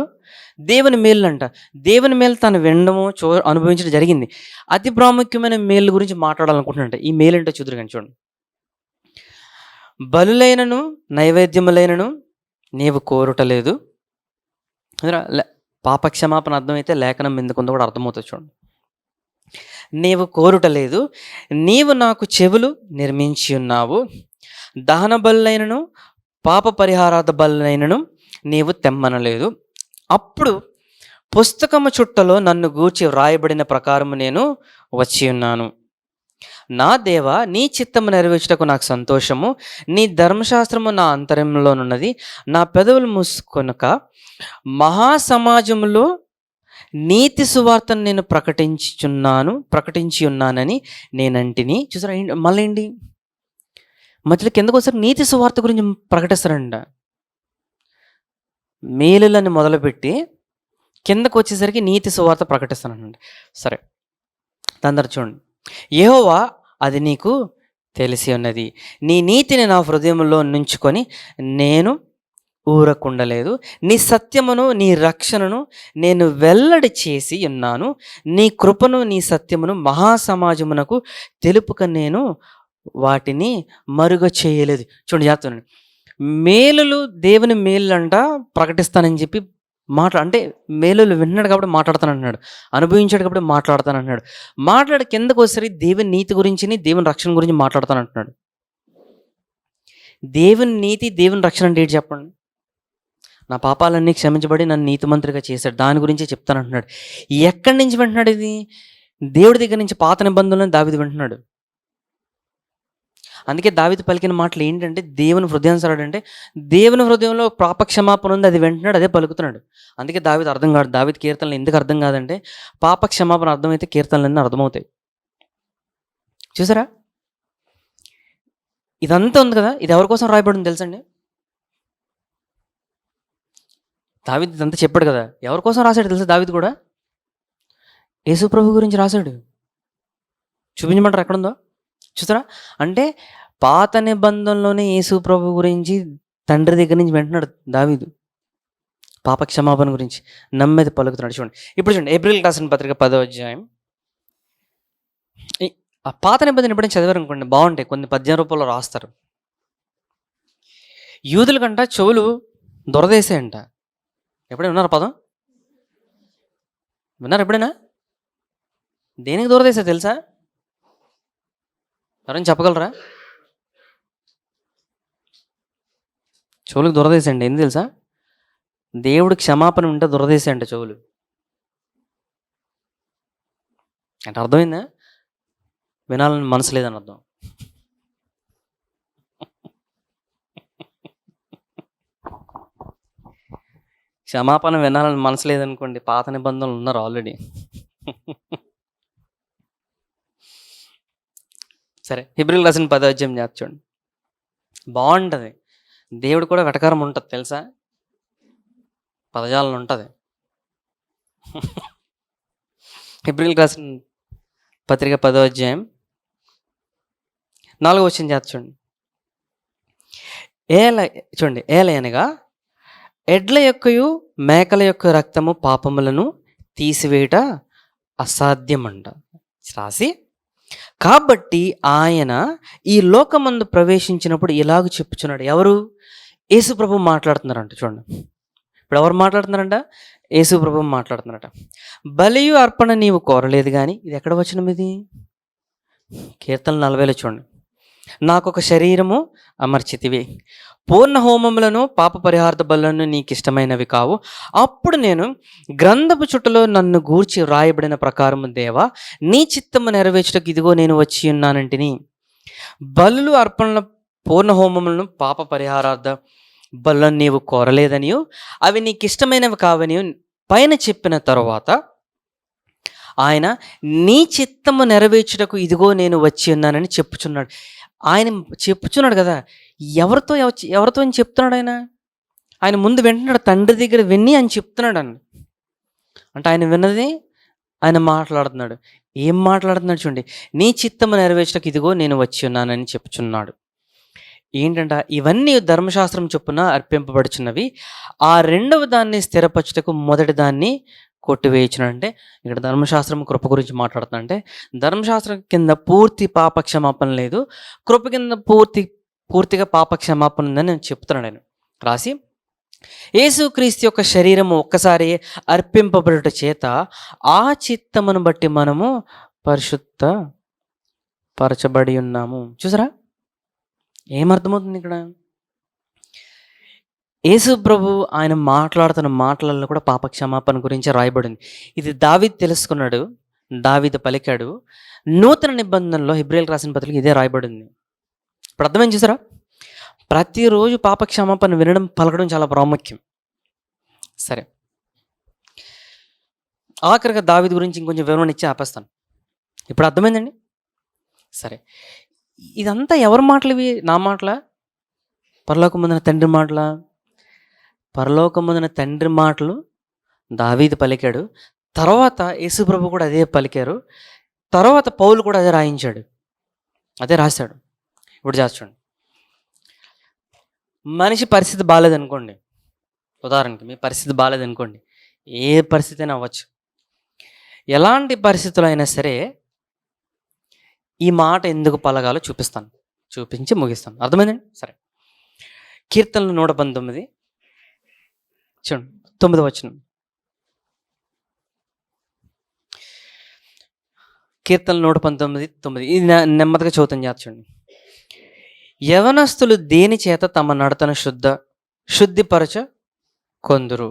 దేవుని మేలు అంట. దేవుని మేలు తను వినడము అనుభవించడం జరిగింది. అతి ప్రాముఖ్యమైన మేలు గురించి మాట్లాడాలనుకుంటున్నాడంట. ఈ మేలు అంటే చూద్దరు కానీ చూడండి. బలులైనను నైవేద్యములైనను నీవు కోరుటలేదు. పాపక్షమాపణ అర్థమైతే లేఖనం ఎందుకుందో కూడా అర్థమవుతుంది. చూడండి, నీవు కోరుటలేదు, నీవు నాకు చెవులు నిర్మించి ఉన్నావు, దహన బలులైనను పాప పరిహారార్థ బలులైనను నీవు తెమ్మనలేదు. అప్పుడు పుస్తకము చుట్టలో నన్ను గూర్చి వ్రాయబడిన ప్రకారము నేను వచ్చి ఉన్నాను. నా దేవా, నీ చిత్తము నెరవేర్చుటకు నాకు సంతోషము, నీ ధర్మశాస్త్రము నా అంతరంలోనున్నది. నా పెదవులు మూసుకొనక మహాసమాజంలో నీతి సువార్తను నేను ప్రకటించి ఉన్నానని నేనంటిని. చూసారా? మళ్ళీ ఏంటి మధ్యలో కిందకు వచ్చారు, నీతి సువార్త గురించి ప్రకటిస్తారంట. మేలులని మొదలుపెట్టి కిందకు వచ్చేసరికి నీతి సువార్త ప్రకటిస్తానండి. సరే, దాని తర్వాత చూడండి, యెహోవా అది నీకు తెలిసి ఉన్నది, నీ నీతిని నా హృదయంలో నుంచుకొని నేను ఊరకుండలేదు, నీ సత్యమును నీ రక్షణను నేను వెల్లడి చేసి ఉన్నాను, నీ కృపను నీ సత్యమును మహాసమాజమునకు తెలుపుక నేను వాటిని మరుగ చేయలేదు. చూడండి, జాగ్రత్త. మేలులు దేవుని మేలు అంట ప్రకటిస్తానని చెప్పి అంటే మేలులు విన్నాడు కాబట్టి మాట్లాడతానంటున్నాడు, అనుభవించాడు కాబట్టి మాట్లాడతానంటున్నాడు. మాట్లాడి కిందకు వచ్చేసరికి దేవుని నీతి గురించి, దేవుని రక్షణ గురించి మాట్లాడతానంటున్నాడు. దేవుని నీతి, దేవుని రక్షణ అంటే ఏంటి చెప్పండి? నా పాపాలన్నీ క్షమించబడి నన్ను నీతిమంతుడిగా చేశాడు, దాని గురించే చెప్తానంటున్నాడు. ఎక్కడి నుంచి వింటున్నాడు ఇది? దేవుడి దగ్గర నుంచి. పాత నిబంధనలను దావీదు వింటున్నాడు. అందుకే దావీదు పలికిన మాటలు ఏంటంటే దేవుని హృదయానుసారుడు, అంటే దేవుని హృదయంలో పాపక్షమాపణ ఉంది, అది వింటున్నాడు, అదే పలుకుతున్నాడు. అందుకే దావీదు అర్థం కాదు. దావీదు కీర్తనలు ఎందుకు అర్థం కాదంటే పాపక్షమాపణ అర్థమైతే కీర్తనలన్నీ అర్థమవుతాయి. చూసారా? ఇదంతా ఉంది కదా, ఇది ఎవరి కోసం రాయబడింది తెలుసండి? దావీదు ఇదంతా చెప్పాడు కదా, ఎవరి కోసం రాశాడు తెలుసా? దావీదు కూడా యేసు ప్రభు గురించి రాశాడు. చూపించమంటారు ఎక్కడుందో? చూసారా? అంటే పాత నిబంధనలోనే యేసు ప్రభు గురించి తండ్రి దగ్గర నుంచి వింటున్నాడు దావీదు. పాప క్షమాపణ గురించి నమ్మేది పలుకుతున్నాడు. చూడండి ఇప్పుడు చూడండి, ఏప్రిల్ రాసిన పత్రిక 10వ అధ్యాయం. ఆ పాత నిబంధన ఎప్పుడైనా చదివారు అనుకోండి, బాగుంటాయి. కొన్ని పద్యం రూపంలో రాస్తారు. యూదుల కంట చెవులు దొరదేశాయంట. ఎప్పుడైనా విన్నారా పదం? విన్నారు ఎప్పుడైనా? దేనికి దూరదేశా తెలుసా? ఎవరైనా చెప్పగలరా? చెవులకు దూరదేశండి. ఎందుకు తెలుసా? దేవుడు క్షమాపణ ఉంటే దూరదేశంట చెవులు. అంటే అర్థమైందా? వినాలని మనసు లేదని అర్థం. క్షమాపణ వినాలని మనసు లేదనుకోండి, పాత నిబంధనలు ఉన్నారు ఆల్రెడీ. సరే, హెబ్రీయులకు రాసిన 10వ అధ్యాయం చూడండి, బాగుంటుంది. దేవుడు కూడా వెటకారం ఉంటుంది తెలుసా? పదజాలం ఉంటుంది. హెబ్రీయులకు రాసిన పత్రిక 10వ అధ్యాయం 4వ వచనం చూడండి. చూడండి, ఏలయనగా ఎడ్ల యొక్కయు మేకల యొక్క రక్తము పాపములను తీసివేయట అసాధ్యమంట రాసి, కాబట్టి ఆయన ఈ లోకమందు ప్రవేశించినప్పుడు ఇలాగ చెప్పుచున్నాడు. ఎవరు? యేసు ప్రభు మాట్లాడుతున్నారంట. చూడండి, ఇప్పుడు ఎవరు మాట్లాడుతున్నారంట? యేసు ప్రభు మాట్లాడుతున్నారట. బలియు అర్పణ నీవు కోరలేదు కానీ, ఇది ఎక్కడ వచనం? ఇది కీర్తన 40లో చూడండి. నాకొక శరీరము అమర్చితివి, పూర్ణ హోమములను పాప పరిహార్థ బలులను నీకు ఇష్టమైనవి కావు. అప్పుడు నేను గ్రంథపు చుట్టలో నన్ను గూర్చి వ్రాయబడిన ప్రకారము దేవా, నీ చిత్తము నెరవేర్చుటకు ఇదిగో నేను వచ్చి ఉన్నానంటిని. బలులు అర్పణల పూర్ణ హోమములను పాప పరిహారార్థ బలులను నీవు కోరలేదనియు అవి నీకు ఇష్టమైనవి కావనియు పైన చెప్పిన తరువాత ఆయన నీ చిత్తము నెరవేర్చుటకు ఇదిగో నేను వచ్చి ఉన్నానని చెప్పుచున్నాడు. ఆయన చెప్పుచున్నాడు కదా, ఎవరితో అని చెప్తున్నాడు? ఆయన ముందు వింటున్నాడు, తండ్రి దగ్గర విని అని చెప్తున్నాడు అంటే ఆయన విన్నది ఆయన మాట్లాడుతున్నాడు. ఏం మాట్లాడుతున్నాడు చూడండి, నీ చిత్తము నెరవేర్చడానికి ఇదిగో నేను వచ్చి ఉన్నానని చెప్పుచున్నాడు. ఏంటంట? ఇవన్నీ ధర్మశాస్త్రం చొప్పున అర్పింపబడుచున్నవి, ఆ రెండవ దాన్ని స్థిరపరచుటకు మొదటి దాన్ని కొట్టివేయించున్నాడు. అంటే ఇక్కడ ధర్మశాస్త్రం కృప గురించి మాట్లాడుతున్నా. అంటే ధర్మశాస్త్రం కింద పూర్తి పాప క్షమాపణ లేదు, కృప కింద పూర్తిగా పాప క్షమాపణ ఉందని నేను చెప్తున్నాను. నేను రాసి, యేసుక్రీస్తు యొక్క శరీరము ఒక్కసారి అర్పింపబడుట చేత ఆ చిత్తమును బట్టి మనము పరిశుద్ధ పరచబడి ఉన్నాము. చూసారా ఏమర్థమవుతుంది ఇక్కడ? యేసు ప్రభు ఆయన మాట్లాడుతున్న మాటలలో కూడా పాప క్షమాపణ గురించి రాయబడింది. ఇది దావీదు తెలుసుకున్నాడు, దావీదు పలికాడు. నూతన నిబంధనలో హెబ్రీయులకు రాసిన పత్రిక ఇదే రాయబడింది. ఇప్పుడు అర్థమైంది చూసారా? ప్రతిరోజు పాప క్షమాపణ వినడం, పలకడం చాలా ప్రాముఖ్యం. సరే, ఆఖరిగా దావీదు గురించి ఇంకొంచెం వివరణ ఇచ్చి ఆపేస్తాను. ఇప్పుడు అర్థమైందండి? సరే, ఇదంతా ఎవరి మాటలు? ఇవి నా మాటలా? పరలోకమందున తండ్రి మాటలా? పరలోకమందున తండ్రి మాటలు దావీదు పలికాడు, తర్వాత యేసు ప్రభు కూడా అదే పలికారు, తర్వాత పౌలు కూడా అదే రాయించాడు, అదే రాశాడు. ఇప్పుడు చేస్తాడు. మనిషి పరిస్థితి బాగాలేదనుకోండి, ఉదాహరణకి మీ పరిస్థితి బాగాలేదనుకోండి, ఏ పరిస్థితి అయినా అవ్వచ్చు, ఎలాంటి పరిస్థితులు అయినా సరే ఈ మాట ఎందుకు పలగాలో చూపిస్తాను, చూపించి ముగిస్తాను. అర్థమైందండి? సరే, కీర్తనలు 119 చూడండి, 9వ వచనం. కీర్తనలు 119:9. ఇది నెమ్మదిగా చదువుతాను, చూడండి. యవనస్తులు దేని చేత తమ నడతను శుద్ధిపరచ కొందరు.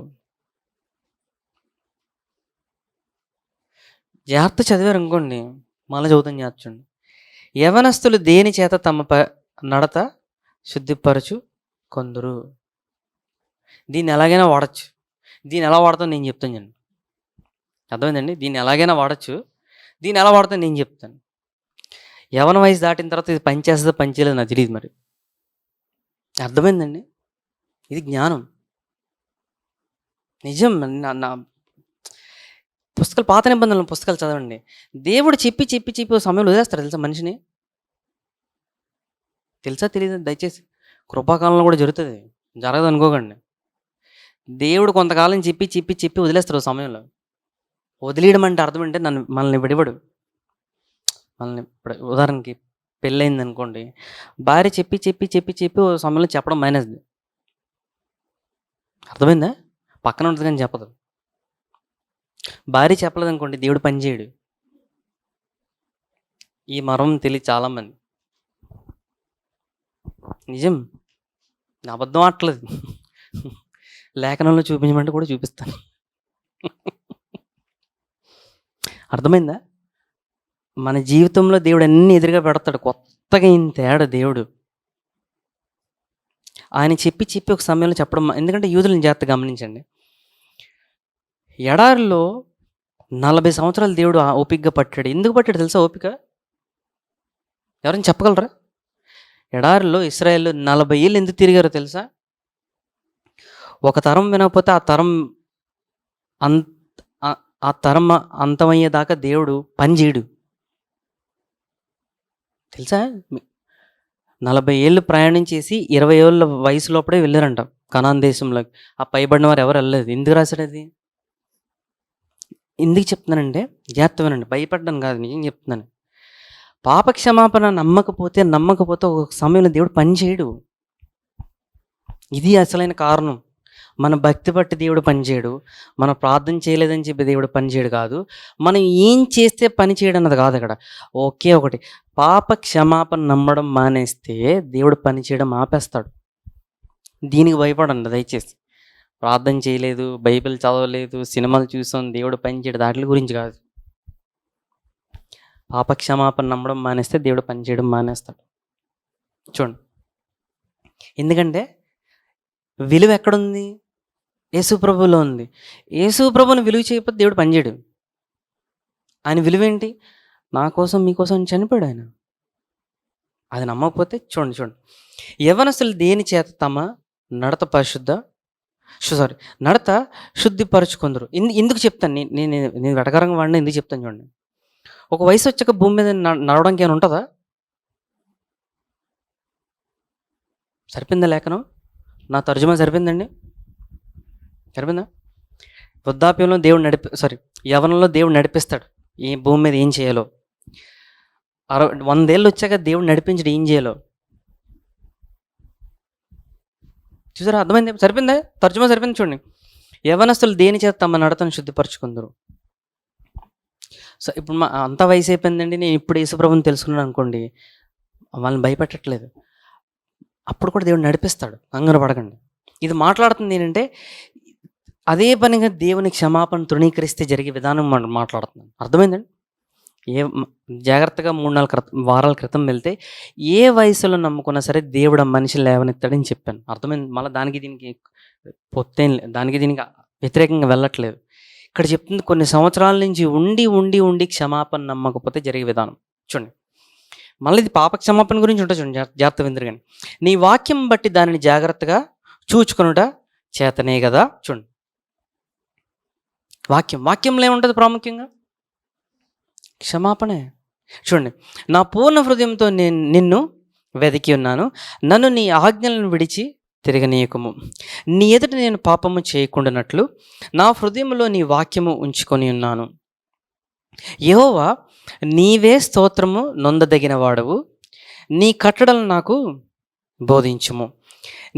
జాగ్రత్త చదివారు అనుకోండి, మళ్ళీ చదువుతాను చూడండి. యవనస్తులు దేని చేత తమ నడత శుద్ధిపరచు కొందరు. దీన్ని ఎలాగైనా వాడచ్చు. దీన్ని ఎలా వాడతాను నేను చెప్తాను నేను. అర్థమైందండి? దీన్ని ఎలాగైనా వాడచ్చు, దీన్ని ఎలా వాడతాను నేను చెప్తాను. యవన వయసు దాటిన తర్వాత ఇది పనిచేస్తుందో పనిచేయలేదు నాకు తెలియదు. మరి అర్థమైందండి? ఇది జ్ఞానం, నిజం. నా పుస్తకాలు, పాత నిబంధనల పుస్తకాలు చదవండి. దేవుడు చెప్పి చెప్పి చెప్పి ఓ సమయంలో వదిలేస్తారు తెలుసా మనిషిని. తెలుసా తెలియదు? దయచేసి కృపాకాలంలో కూడా జరుగుతుంది, జరగదు అనుకోకండి. దేవుడు కొంతకాలం చెప్పి చెప్పి చెప్పి వదిలేస్తాడు ఓ సమయంలో. వదిలేయడం అంటే అర్థం అంటే మనల్ని విడివడు. మనల్ని ఇప్పుడు ఉదాహరణకి పెళ్ళయింది అనుకోండి, భార్య చెప్పి చెప్పి చెప్పి చెప్పి ఓ సమయంలో చెప్పడం మానేస్తుంది. అర్థమైందా? పక్కన ఉంటుంది కానీ చెప్పదు. భార్య చెప్పలేదు అనుకోండి, దేవుడు పని చేయడు. ఈ మర్మం తెలియదు చాలామంది. నిజం, నా అబద్ధం ఆటలేదు. లేఖనంలో చూపించమంటే కూడా చూపిస్తాను. అర్థమైందా? మన జీవితంలో దేవుడు అన్ని ఎదురుగా పెడతాడు. కొత్తగా ఈయన తేడా దేవుడు. ఆయన చెప్పి చెప్పి ఒక సమయంలో చెప్పడం, ఎందుకంటే యూదులను జాగ్రత్తగా గమనించండి. ఎడారిలో 40 సంవత్సరాలు దేవుడు ఓపికగా పట్టాడు. ఎందుకు పట్టాడు తెలుసా ఓపిక? ఎవరైనా చెప్పగలరా? ఎడారిలో ఇశ్రాయేలు 40 ఏళ్ళు ఎందుకు తిరిగారో తెలుసా? ఒక తరం వినకపోతే ఆ తరం అంతమయ్యేదాకా దేవుడు పని చేయడు. తెలుసా? 40 ఏళ్ళు ప్రయాణం చేసి 20 ఏళ్ళ వయసులోప్పుడే వెళ్ళారంట కనాన్ దేశంలోకి. ఆ పైబడిన వారు ఎవరు వెళ్ళలేదు. ఎందుకు రాశాడు అది? ఎందుకు చెప్తున్నానంటే జాగ్రత్త వినండి, భయపడ్డాను కాదు, నిజం చెప్తున్నాను. పాప క్షమాపణ నమ్మకపోతే ఒక సమయంలో దేవుడు పని చేయడు. ఇది అసలైన కారణం. మన భక్తి బట్టి దేవుడు పనిచేయడు, మన ప్రార్థన చేయలేదని చెప్పి దేవుడు పనిచేయడు కాదు, మనం ఏం చేస్తే పని చేయడం అన్నది కాదు. అక్కడ ఒకే ఒకటి, పాప క్షమాపణ నమ్మడం మానేస్తే దేవుడు పని చేయడం ఆపేస్తాడు. దీనికి భయపడండి దయచేసి. ప్రార్థన చేయలేదు, బైబిల్ చదవలేదు, సినిమాలు చూసాం, దేవుడు పని చేయడు, వాటి గురించి కాదు. పాప క్షమాపణ నమ్మడం మానేస్తే దేవుడు పని చేయడం మానేస్తాడు. చూడండి, ఎందుకంటే విలువ ఎక్కడుంది? యేసు ప్రభువులో ఉంది. యేసు ప్రభువుని విలువ చేయకపోతే దేవుడు పనిచేయడు. ఆయన విలువ ఏంటి? నా కోసం మీకోసం చనిపోయాడు ఆయన. అది నమ్మకపోతే చూడండి, యవ్వనస్తులు దేని చేత తమ నడత శుద్ధిపరచుకుందరు. ఎందుకు చెప్తాను నేను వెటకరంగా వాడినా ఎందుకు చెప్తాను చూడండి. ఒక వయసు వచ్చాక భూమి మీద నడవడానికి ఏమైనా ఉంటుందా? సరిపోయిందా లేఖనం? నా తర్జుమా సరిపోయిందండి? సరిపోయిందా? వృద్ధాప్యంలో దేవుడు యవ్వనంలో దేవుడు నడిపిస్తాడు ఈ భూమి మీద ఏం చేయాలో. 100 ఏళ్ళు వచ్చాక దేవుడు నడిపించడు ఏం చేయాలో. చూసారా? అర్థమైంది? సరిపోయిందా? తర్జుమా సరిపోయింది. చూడండి, యవ్వనస్తులు దేని చేత తమ నడతను శుద్ధిపరచుకుందరు. సో ఇప్పుడు అంత వయసు అయిపోయిందండి, నేను ఇప్పుడు యేసుప్రభుని తెలుసుకున్నాను అనుకోండి, వాళ్ళని భయపెట్టట్లేదు. అప్పుడు కూడా దేవుడు నడిపిస్తాడు, కంగారు పడకండి. ఇది మాట్లాడుతుంది ఏంటంటే అదే పనిగా దేవుని క్షమాపణ తృణీకరిస్తే జరిగే విధానం మనం మాట్లాడుతున్నాం. అర్థమైందండి? జాగ్రత్తగా 3-4 వారాల క్రితం వెళ్తే ఏ వయసులో నమ్ముకున్నా సరే దేవుడు ఆ మనిషిని లేవనెత్తాడని చెప్పాను. అర్థమైంది? మళ్ళీ దానికి దీనికి వ్యతిరేకంగా వెళ్ళట్లేదు. ఇక్కడ చెప్తుంది కొన్ని సంవత్సరాల నుంచి ఉండి క్షమాపణ నమ్మకపోతే జరిగే విధానం. చూడండి, మళ్ళీ ఇది పాప క్షమాపణ గురించి ఉంటుంది. చూడండి, జాగ్రత్త విందరు కానీ, నీ వాక్యం బట్టి దానిని జాగ్రత్తగా చూచుకొనుట చేతనే కదా. చూడండి, వాక్యంలో ఏముంటుంది ప్రాముఖ్యంగా? క్షమాపణే. చూడండి, నా పూర్ణ హృదయంతో నేను నిన్ను వెతికి ఉన్నాను, నన్ను నీ ఆజ్ఞలను విడిచి తిరగనీయకము. నీ ఎదుట నేను పాపము చేయకుండానట్లు నా హృదయంలో నీ వాక్యము ఉంచుకొని ఉన్నాను. యెహోవా, నీవే స్తోత్రము నొందదగిన వాడవు, నీ కట్టడలు నాకు బోధించుము.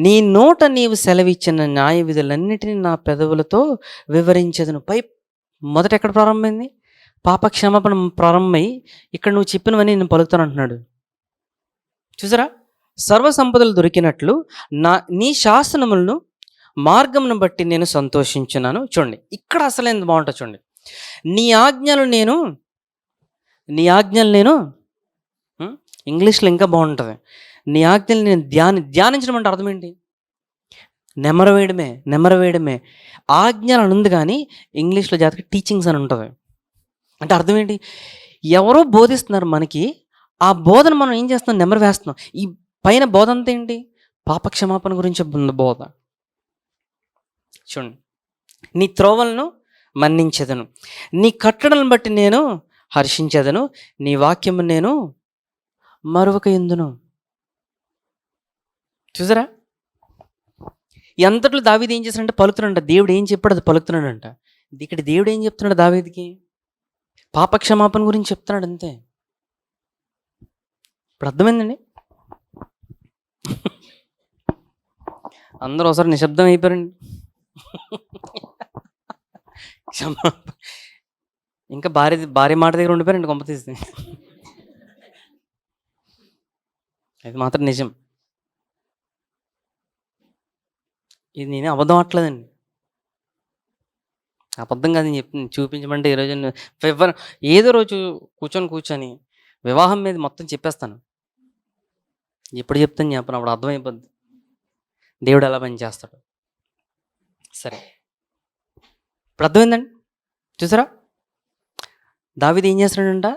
నీ నోట నీవు సెలవిచ్చిన న్యాయ విధులన్నిటినీ నా పెదవులతో వివరించదును. మొదట ఎక్కడ ప్రారంభమైంది? పాప క్షమాపణ ప్రారంభమై ఇక్కడ నువ్వు చెప్పినవని నేను పలుకుతాను అంటున్నాడు. చూసారా? సర్వ సంపదలు దొరికినట్లు నీ శాసనములను మార్గమును బట్టి నేను సంతోషించున్నాను. చూడండి, ఇక్కడ అసలేంది బాగుంటుంది. చూడండి, నీ ఆజ్ఞలు నేను ఇంగ్లీష్లో ఇంకా బాగుంటుంది. నీ ఆజ్ఞలు నేను ధ్యానించడం అంటే అర్థం ఏంటి? నెమరవేయడమే. ఆజ్ఞలు అని ఉంది కానీ ఇంగ్లీష్లో జాతక టీచింగ్స్ అని ఉంటుంది. అంటే అర్థం ఏంటి? ఎవరో బోధిస్తున్నారు మనకి, ఆ బోధన మనం ఏం చేస్తున్నాం? నెమరు వేస్తున్నాం. ఈ పైన బోధ అంతా ఏంటి? పాపక్షమాపణ గురించి బోధ. చూడండి, నీ త్రోవలను మన్నించెదను, నీ కట్టడలను బట్టి నేను హర్షించెదను, నీ వాక్యము నేను మరొక ఎందును. చూసారా? ఎంతట్లో దావీదు ఏం చేశాడంటే పలుకుతున్నాడంట. దేవుడు ఏం చెప్పాడు అది పలుకుతున్నాడంట. ఇక్కడ దేవుడు ఏం చెప్తున్నాడు దావీదుకి? పాప క్షమాపణ గురించి చెప్తున్నాడు అంతే. ఇప్పుడు అర్థమైందండి? అందరూ ఒకసారి నిశ్శబ్దం అయిపోయారండి. క్షమాపణ ఇంకా భార్య మాట దగ్గర ఉండిపోయారండి కొంప తీసి. అది మాత్రం నిజం. ఇది నేనే అబద్ధం ఆడట్లేదండి. అబద్ధం కాదని చెప్తుంది. చూపించమంటే ఈరోజు ఏదో రోజు కూర్చొని వివాహం మీద మొత్తం చెప్పేస్తాను. ఎప్పుడు చెప్తాను చెప్పను, అప్పుడు అర్థమైపోద్ది దేవుడు ఎలా పని చేస్తాడు. సరే, ఇప్పుడు అర్థమైందండి. చూసారా దావీదు ఏం చేస్తున్నాడంట?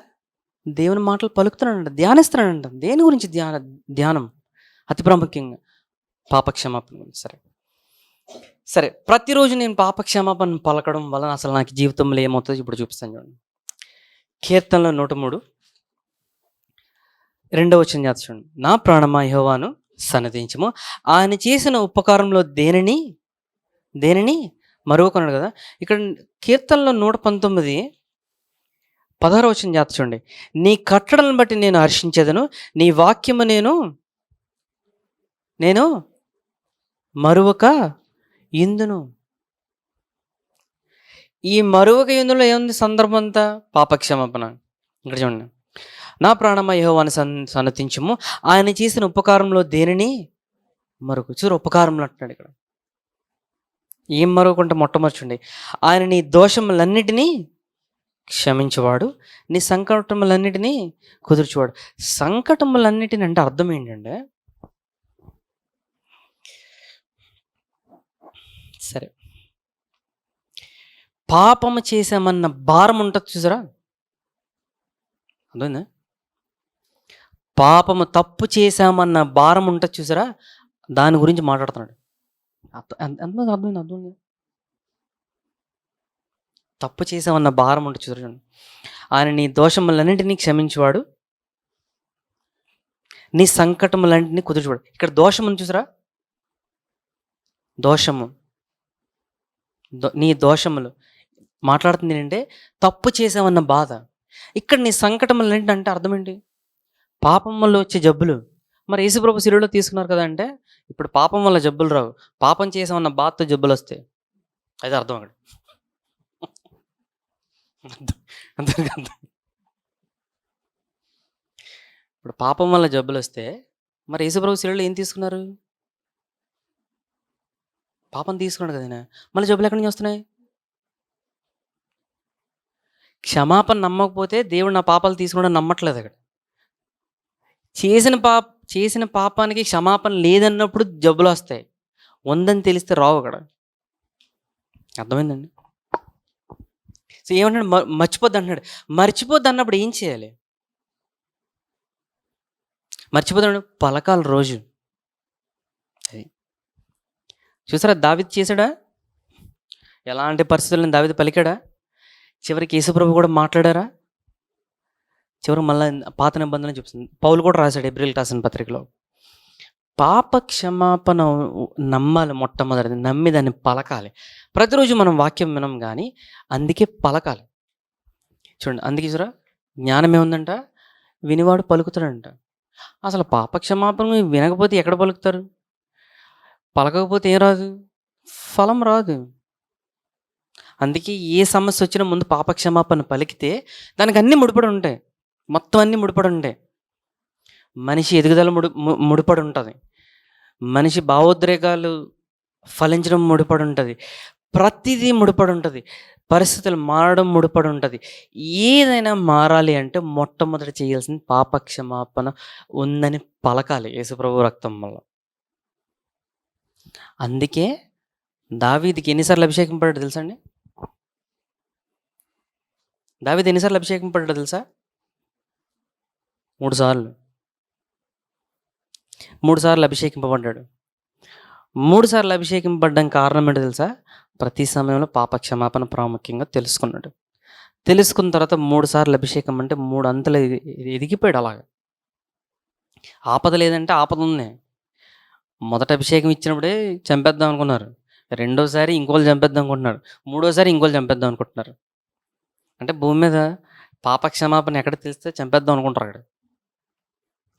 దేవుని మాటలు పలుకుతున్నాడంట, ధ్యానిస్తున్నాడంట. దేని గురించి ధ్యానం? అతి ప్రాముఖ్యంగా పాప క్షమాపణ గురించి. సరే, ప్రతిరోజు నేను పాప క్షమాపణ పలకడం వలన అసలు నాకు జీవితంలో ఏమవుతుందో ఇప్పుడు చూపిస్తాను చూడండి. కీర్తనలో 103 2వ వచనం చూడండి. నా ప్రాణమా యెహోవాను సన్నతించుము, ఆయన చేసిన ఉపకారంలో దేనిని మరువకొన్నాడు కదా. ఇక్కడ కీర్తనలో 119 16వ వచనం చూడండి. నీ కట్టడలను బట్టి నేను హర్షించేదను, నీ వాక్యము నేను మరువక ఇందును. ఈ మరువక ఇందులో ఏముంది? సందర్భం అంతా పాపక్షమాపణ. ఇక్కడ చూడండి. నా ప్రాణమా యెహోవాను సన్నతించుము, ఆయన చేసిన ఉపకారంలో దేనిని మరుకు. చూడు, ఉపకారంలో అంటున్నాడు ఇక్కడ. ఏం మరొకుంటే మొట్టమొదటి ఆయన నీ దోషములన్నిటినీ క్షమించేవాడు, నీ సంకటములన్నిటినీ కుదుర్చేవాడు. సంకటములన్నిటిని అంటే అర్థం ఏంటంటే, సరే, పాపము చేసామన్న భారం ఉంటుంది చూసారా, అర్థమైందా? పాపము తప్పు చేశామన్న భారం ఉంటుంది చూసారా, దాని గురించి మాట్లాడుతున్నాడు. అర్థమైంది? తప్పు చేసామన్న భారం ఉంటుంది చూసారా, ఆయన నీ దోషములన్నింటినీ క్షమించేవాడు, నీ సంకటములన్నింటినీ కుదుర్చేవాడు. ఇక్కడ దోషం ఉంది చూసారా, దోషము, నీ దోషములు మాట్లాడుతుంది ఏంటంటే తప్పు చేసామన్న బాధ. ఇక్కడ నీ సంకటములు అంటే అర్థం ఏంటి? పాపం వల్ల వచ్చే జబ్బులు. మరి యేసుప్రభు శిలువలో తీసుకున్నారు కదా అంటే, ఇప్పుడు పాపం వల్ల జబ్బులు రావు, పాపం చేసామన్న బాధతో జబ్బులు వస్తాయి. అది అర్థం అక్కడ. ఇప్పుడు పాపం వల్ల జబ్బులు వస్తే మరి యేసుప్రభు శిలువలో ఏం తీసుకున్నారు? పాపం తీసుకున్నాడు కదా. మళ్ళీ జబ్బులు ఎక్కడి నుంచి వస్తున్నాయి? క్షమాపణ నమ్మకపోతే దేవుడు నా పాపాలు తీసుకున్నాడు నమ్మట్లేదు. అక్కడ చేసిన పాపానికి క్షమాపణ లేదన్నప్పుడు జబ్బులు వస్తాయి, ఉందని తెలిస్తే రావు. అక్కడ అర్థమైందండి? సో ఏమంటాడు? మర్చిపోద్ది అంటున్నాడు. మర్చిపోద్ది అన్నప్పుడు ఏం చేయాలి? మర్చిపోతాడు, పలకాలి రోజు. అది చూసారా, దావీదు చేశాడా? ఎలాంటి పరిస్థితులను దావీదు పలికాడా? చివరికి యేసుప్రభు కూడా మాట్లాడారా? చివరికి మళ్ళీ పాత నిబంధనలు చూపిస్తుంది. పౌలు కూడా రాశాడు ఏప్రిల్ రాసిన పత్రికలో. పాప క్షమాపణ నమ్మాలి. మొట్టమొదటిది నమ్మి దాన్ని పలకాలి. ప్రతిరోజు మనం వాక్యం వినం కానీ అందుకే పలకాలి. చూడండి, అందుకే చూరా, జ్ఞానం ఏముందంట? వినివాడు పలుకుతాడంట. అసలు పాప క్షమాపణ వినకపోతే ఎక్కడ పలుకుతారు? పలకకపోతే ఏం రాదు? ఫలం రాదు. అందుకే ఏ సమస్య వచ్చినా ముందు పాప క్షమాపణ పలికితే దానికి అన్నీ ముడిపడి ఉంటాయి. మొత్తం అన్నీ ముడిపడి ఉంటాయి. మనిషి ఎదుగుదల ముడిపడి ఉంటుంది, మనిషి భావోద్రేకాలు ఫలించడం ముడిపడి ఉంటుంది, ప్రతిదీ ముడిపడి ఉంటుంది, పరిస్థితులు మారడం ముడిపడి ఉంటుంది. ఏదైనా మారాలి అంటే మొట్టమొదటి చేయాల్సింది పాప క్షమాపణ ఉందని పలకాలి యేసుప్రభు రక్తం వల్ల. అందుకే దావీదుకి ఎన్నిసార్లు అభిషేకం పడ్డాడు తెలుసా అండి? దావీదు ఎన్నిసార్లు అభిషేకం పడ్డాడు తెలుసా? 3 సార్లు. 3 సార్లు అభిషేకింపబడ్డాడు. 3 సార్లు అభిషేకింపబడ్డం కారణం ఏంటో తెలుసా? ప్రతి సమయంలో పాప క్షమాపణ ప్రాముఖ్యంగా తెలుసుకున్నాడు. తెలుసుకున్న తర్వాత 3 సార్లు అభిషేకం అంటే 3 అంతలు ఎదిగిపోయాడు. అలాగా ఆపద లేదంటే ఆపద ఉంది. మొదట అభిషేకం ఇచ్చినప్పుడే చంపేద్దాం అనుకున్నారు. రెండోసారి ఇంకోళ్ళు చంపేద్దాం అనుకుంటున్నారు. మూడోసారి ఇంకోళ్ళు చంపేద్దాం అనుకుంటున్నారు. అంటే భూమి మీద పాప క్షమాపణ ఎక్కడ తెలిస్తే చంపేద్దాం అనుకుంటారు అక్కడ.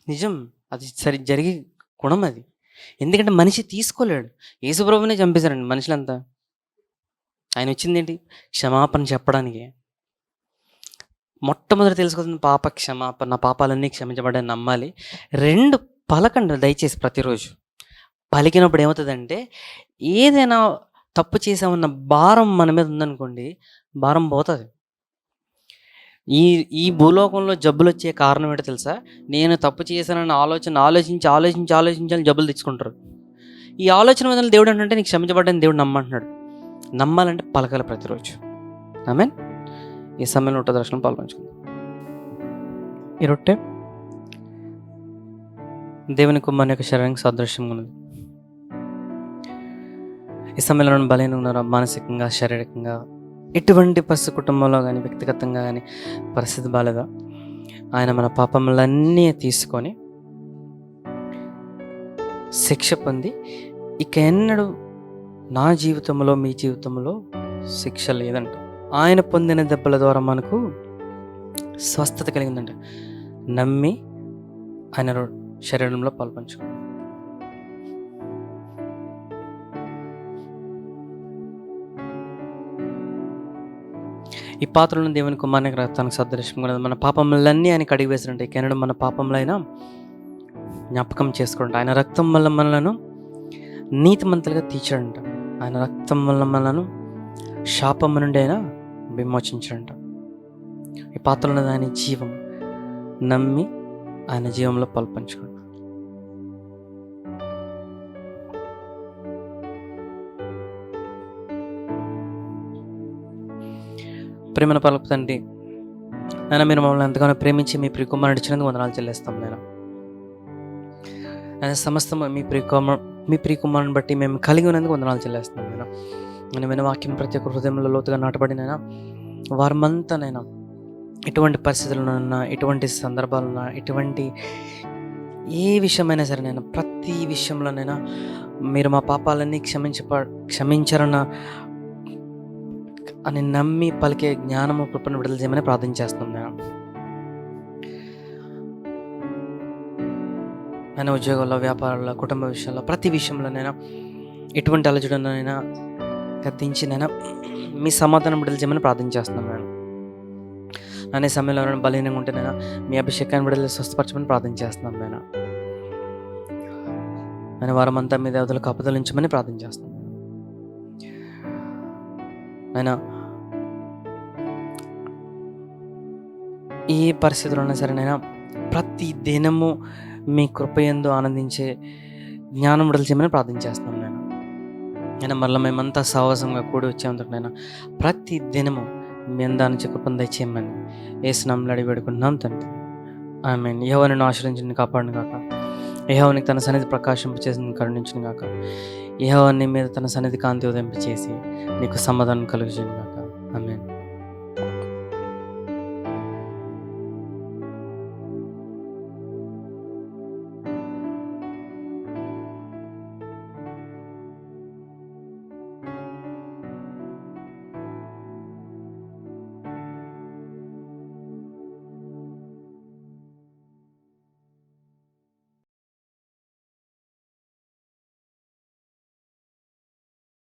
నిజం. అది జరిగే గుణం అది. ఎందుకంటే మనిషి తీసుకోలేడు. యేసుప్రభువునే చంపేశారండి మనుషులంతా. ఆయన వచ్చిందేంటి? క్షమాపణ చెప్పడానికి. మొట్టమొదట తెలుసుకోవాల్సింది పాప క్షమాపణ. నా పాపాలన్నీ క్షమించబడ్డాయని నమ్మాలి. 2 పలకండి దయచేసి ప్రతిరోజు. పలికినప్పుడు ఏమవుతుందంటే, ఏదైనా తప్పు చేశామన్న భారం మన మీద ఉందనుకోండి, భారం పోతుంది. ఈ ఈ భూలోకంలో జబ్బులొచ్చే కారణం ఏంటో తెలుసా? నేను తప్పు చేశానన్న ఆలోచించాలని జబ్బులు తెచ్చుకుంటారు. ఈ ఆలోచన వదలని దేవుడు ఏంటంటే నీకు క్షమించబడ్డని దేవుడు నమ్మంటున్నాడు. నమ్మాలంటే పలకాలి ప్రతిరోజు. ఆమేన్. ఈ సమయంలో రొట్టె దర్శనం పాల్పంచుకుందాం. ఈ రొట్టె దేవుని కుమారుని యొక్క శరీరానికి సాదృశ్యంగా ఉన్నది. ఈ సమయంలో బలహీనంగా ఉన్నారా, మానసికంగా, శారీరకంగా, ఎటువంటి పరిస్థితి కుటుంబంలో కానీ వ్యక్తిగతంగా కానీ పరిస్థితి బాలేదా, ఆయన మన పాపములన్నీ తీసుకొని శిక్ష పొంది ఇక ఎన్నడూ నా జీవితంలో మీ జీవితంలో శిక్ష లేదంట. ఆయన పొందిన దెబ్బల ద్వారా మనకు స్వస్థత కలిగిందంట. నమ్మి ఆయన శరీరంలో పాల్పంచుకోండి. ఈ పాత్రలను దేవుని కుమారునికి రక్తానికి సదృశ్యంగా ఉన్నది. మన పాపములన్నీ ఆయన కడిగి వేసినట్టు కెనడు మన పాపములైనా జ్ఞాపకం చేసుకోండి. ఆయన రక్తం వల్ల మనలను నీతిమంతులుగా తీర్చాడంట. ఆయన రక్తం వల్ల మనలను శాపము నుండి ఆయన విమోచించాడంట. ఈ పాత్రలో ఉన్నది ఆయన జీవం. నమ్మి ఆయన జీవంలో పాల్పంచుకోండి. ప్రేమను పలుకు తండ్రి, ఆయన మీరు మమ్మల్ని ఎంతగానో ప్రేమించి మీ ప్రియకుమారుడు ఇచ్చినందుకు వందనాలు చెల్లిస్తాం. ఆయన సమస్తం మీ ప్రియకుమారుని బట్టి మేము కలిగి ఉన్నందుకు వందనాలు చెల్లిస్తున్నాం. నేను విన్న వాక్యం ప్రతి ఒక్క హృదయంలో లోతుగా నాటబడినైనా వారమంతానైనా ఎటువంటి పరిస్థితులున్నా, ఎటువంటి సందర్భాలున్నా, ఎటువంటి ఏ విషయమైనా సరే నేను ప్రతి విషయంలోనైనా మీరు మా పాపాలన్నీ క్షమించారన్న అని నమ్మి పలికే జ్ఞానము కృపను విడుదల చేయమని ప్రార్థన చేస్తున్నాం. నేను ఉద్యోగాల్లో, వ్యాపారాల్లో, కుటుంబ విషయాల్లో, ప్రతి విషయంలోనైనా ఎటువంటి అలజడునైనా గద్దించినైనా మీ సమాధానం విడుదల చేయమని ప్రార్థన చేస్తున్నాం. నేను సమయంలో ఎవరైనా బలహీనంగా ఉంటేనైనా మీ అభిషేకాన్ని విడుదల స్వస్థపరచమని ప్రార్థన చేస్తున్నాం. నేను వారమంతా మీ దేవతలకు అపదలించమని ప్రార్థన చేస్తున్నాం. అయినా ఏ పరిస్థితుల్లో ఉన్నా సరే నైనా ప్రతి దినము మీ కృపయందు ఆనందించే జ్ఞానం విడుదల చేయమని ప్రార్థన చేస్తున్నాం. నేను మరలా మేమంతా సాహసంగా కూడి వచ్చేందుకు ప్రతి దినము మీ అందాన్ని కృపను దయచేయమని యేసు నామములో అడిగి వేడుకుంటున్నాం తండ్రి. ఆమేన్. యెహోవా నిన్ను ఆశీర్వదించును కాపాడును గాక. యెహోవా నీకు తన సన్నిధి ప్రకాశింపచేసి కరుణించును గాక. యెహోవా నీ మీద తన సన్నిధి కాంతి ఉదయింపచేసి నీకు సమాధానం కలుగజేయును గాక. ఆమేన్.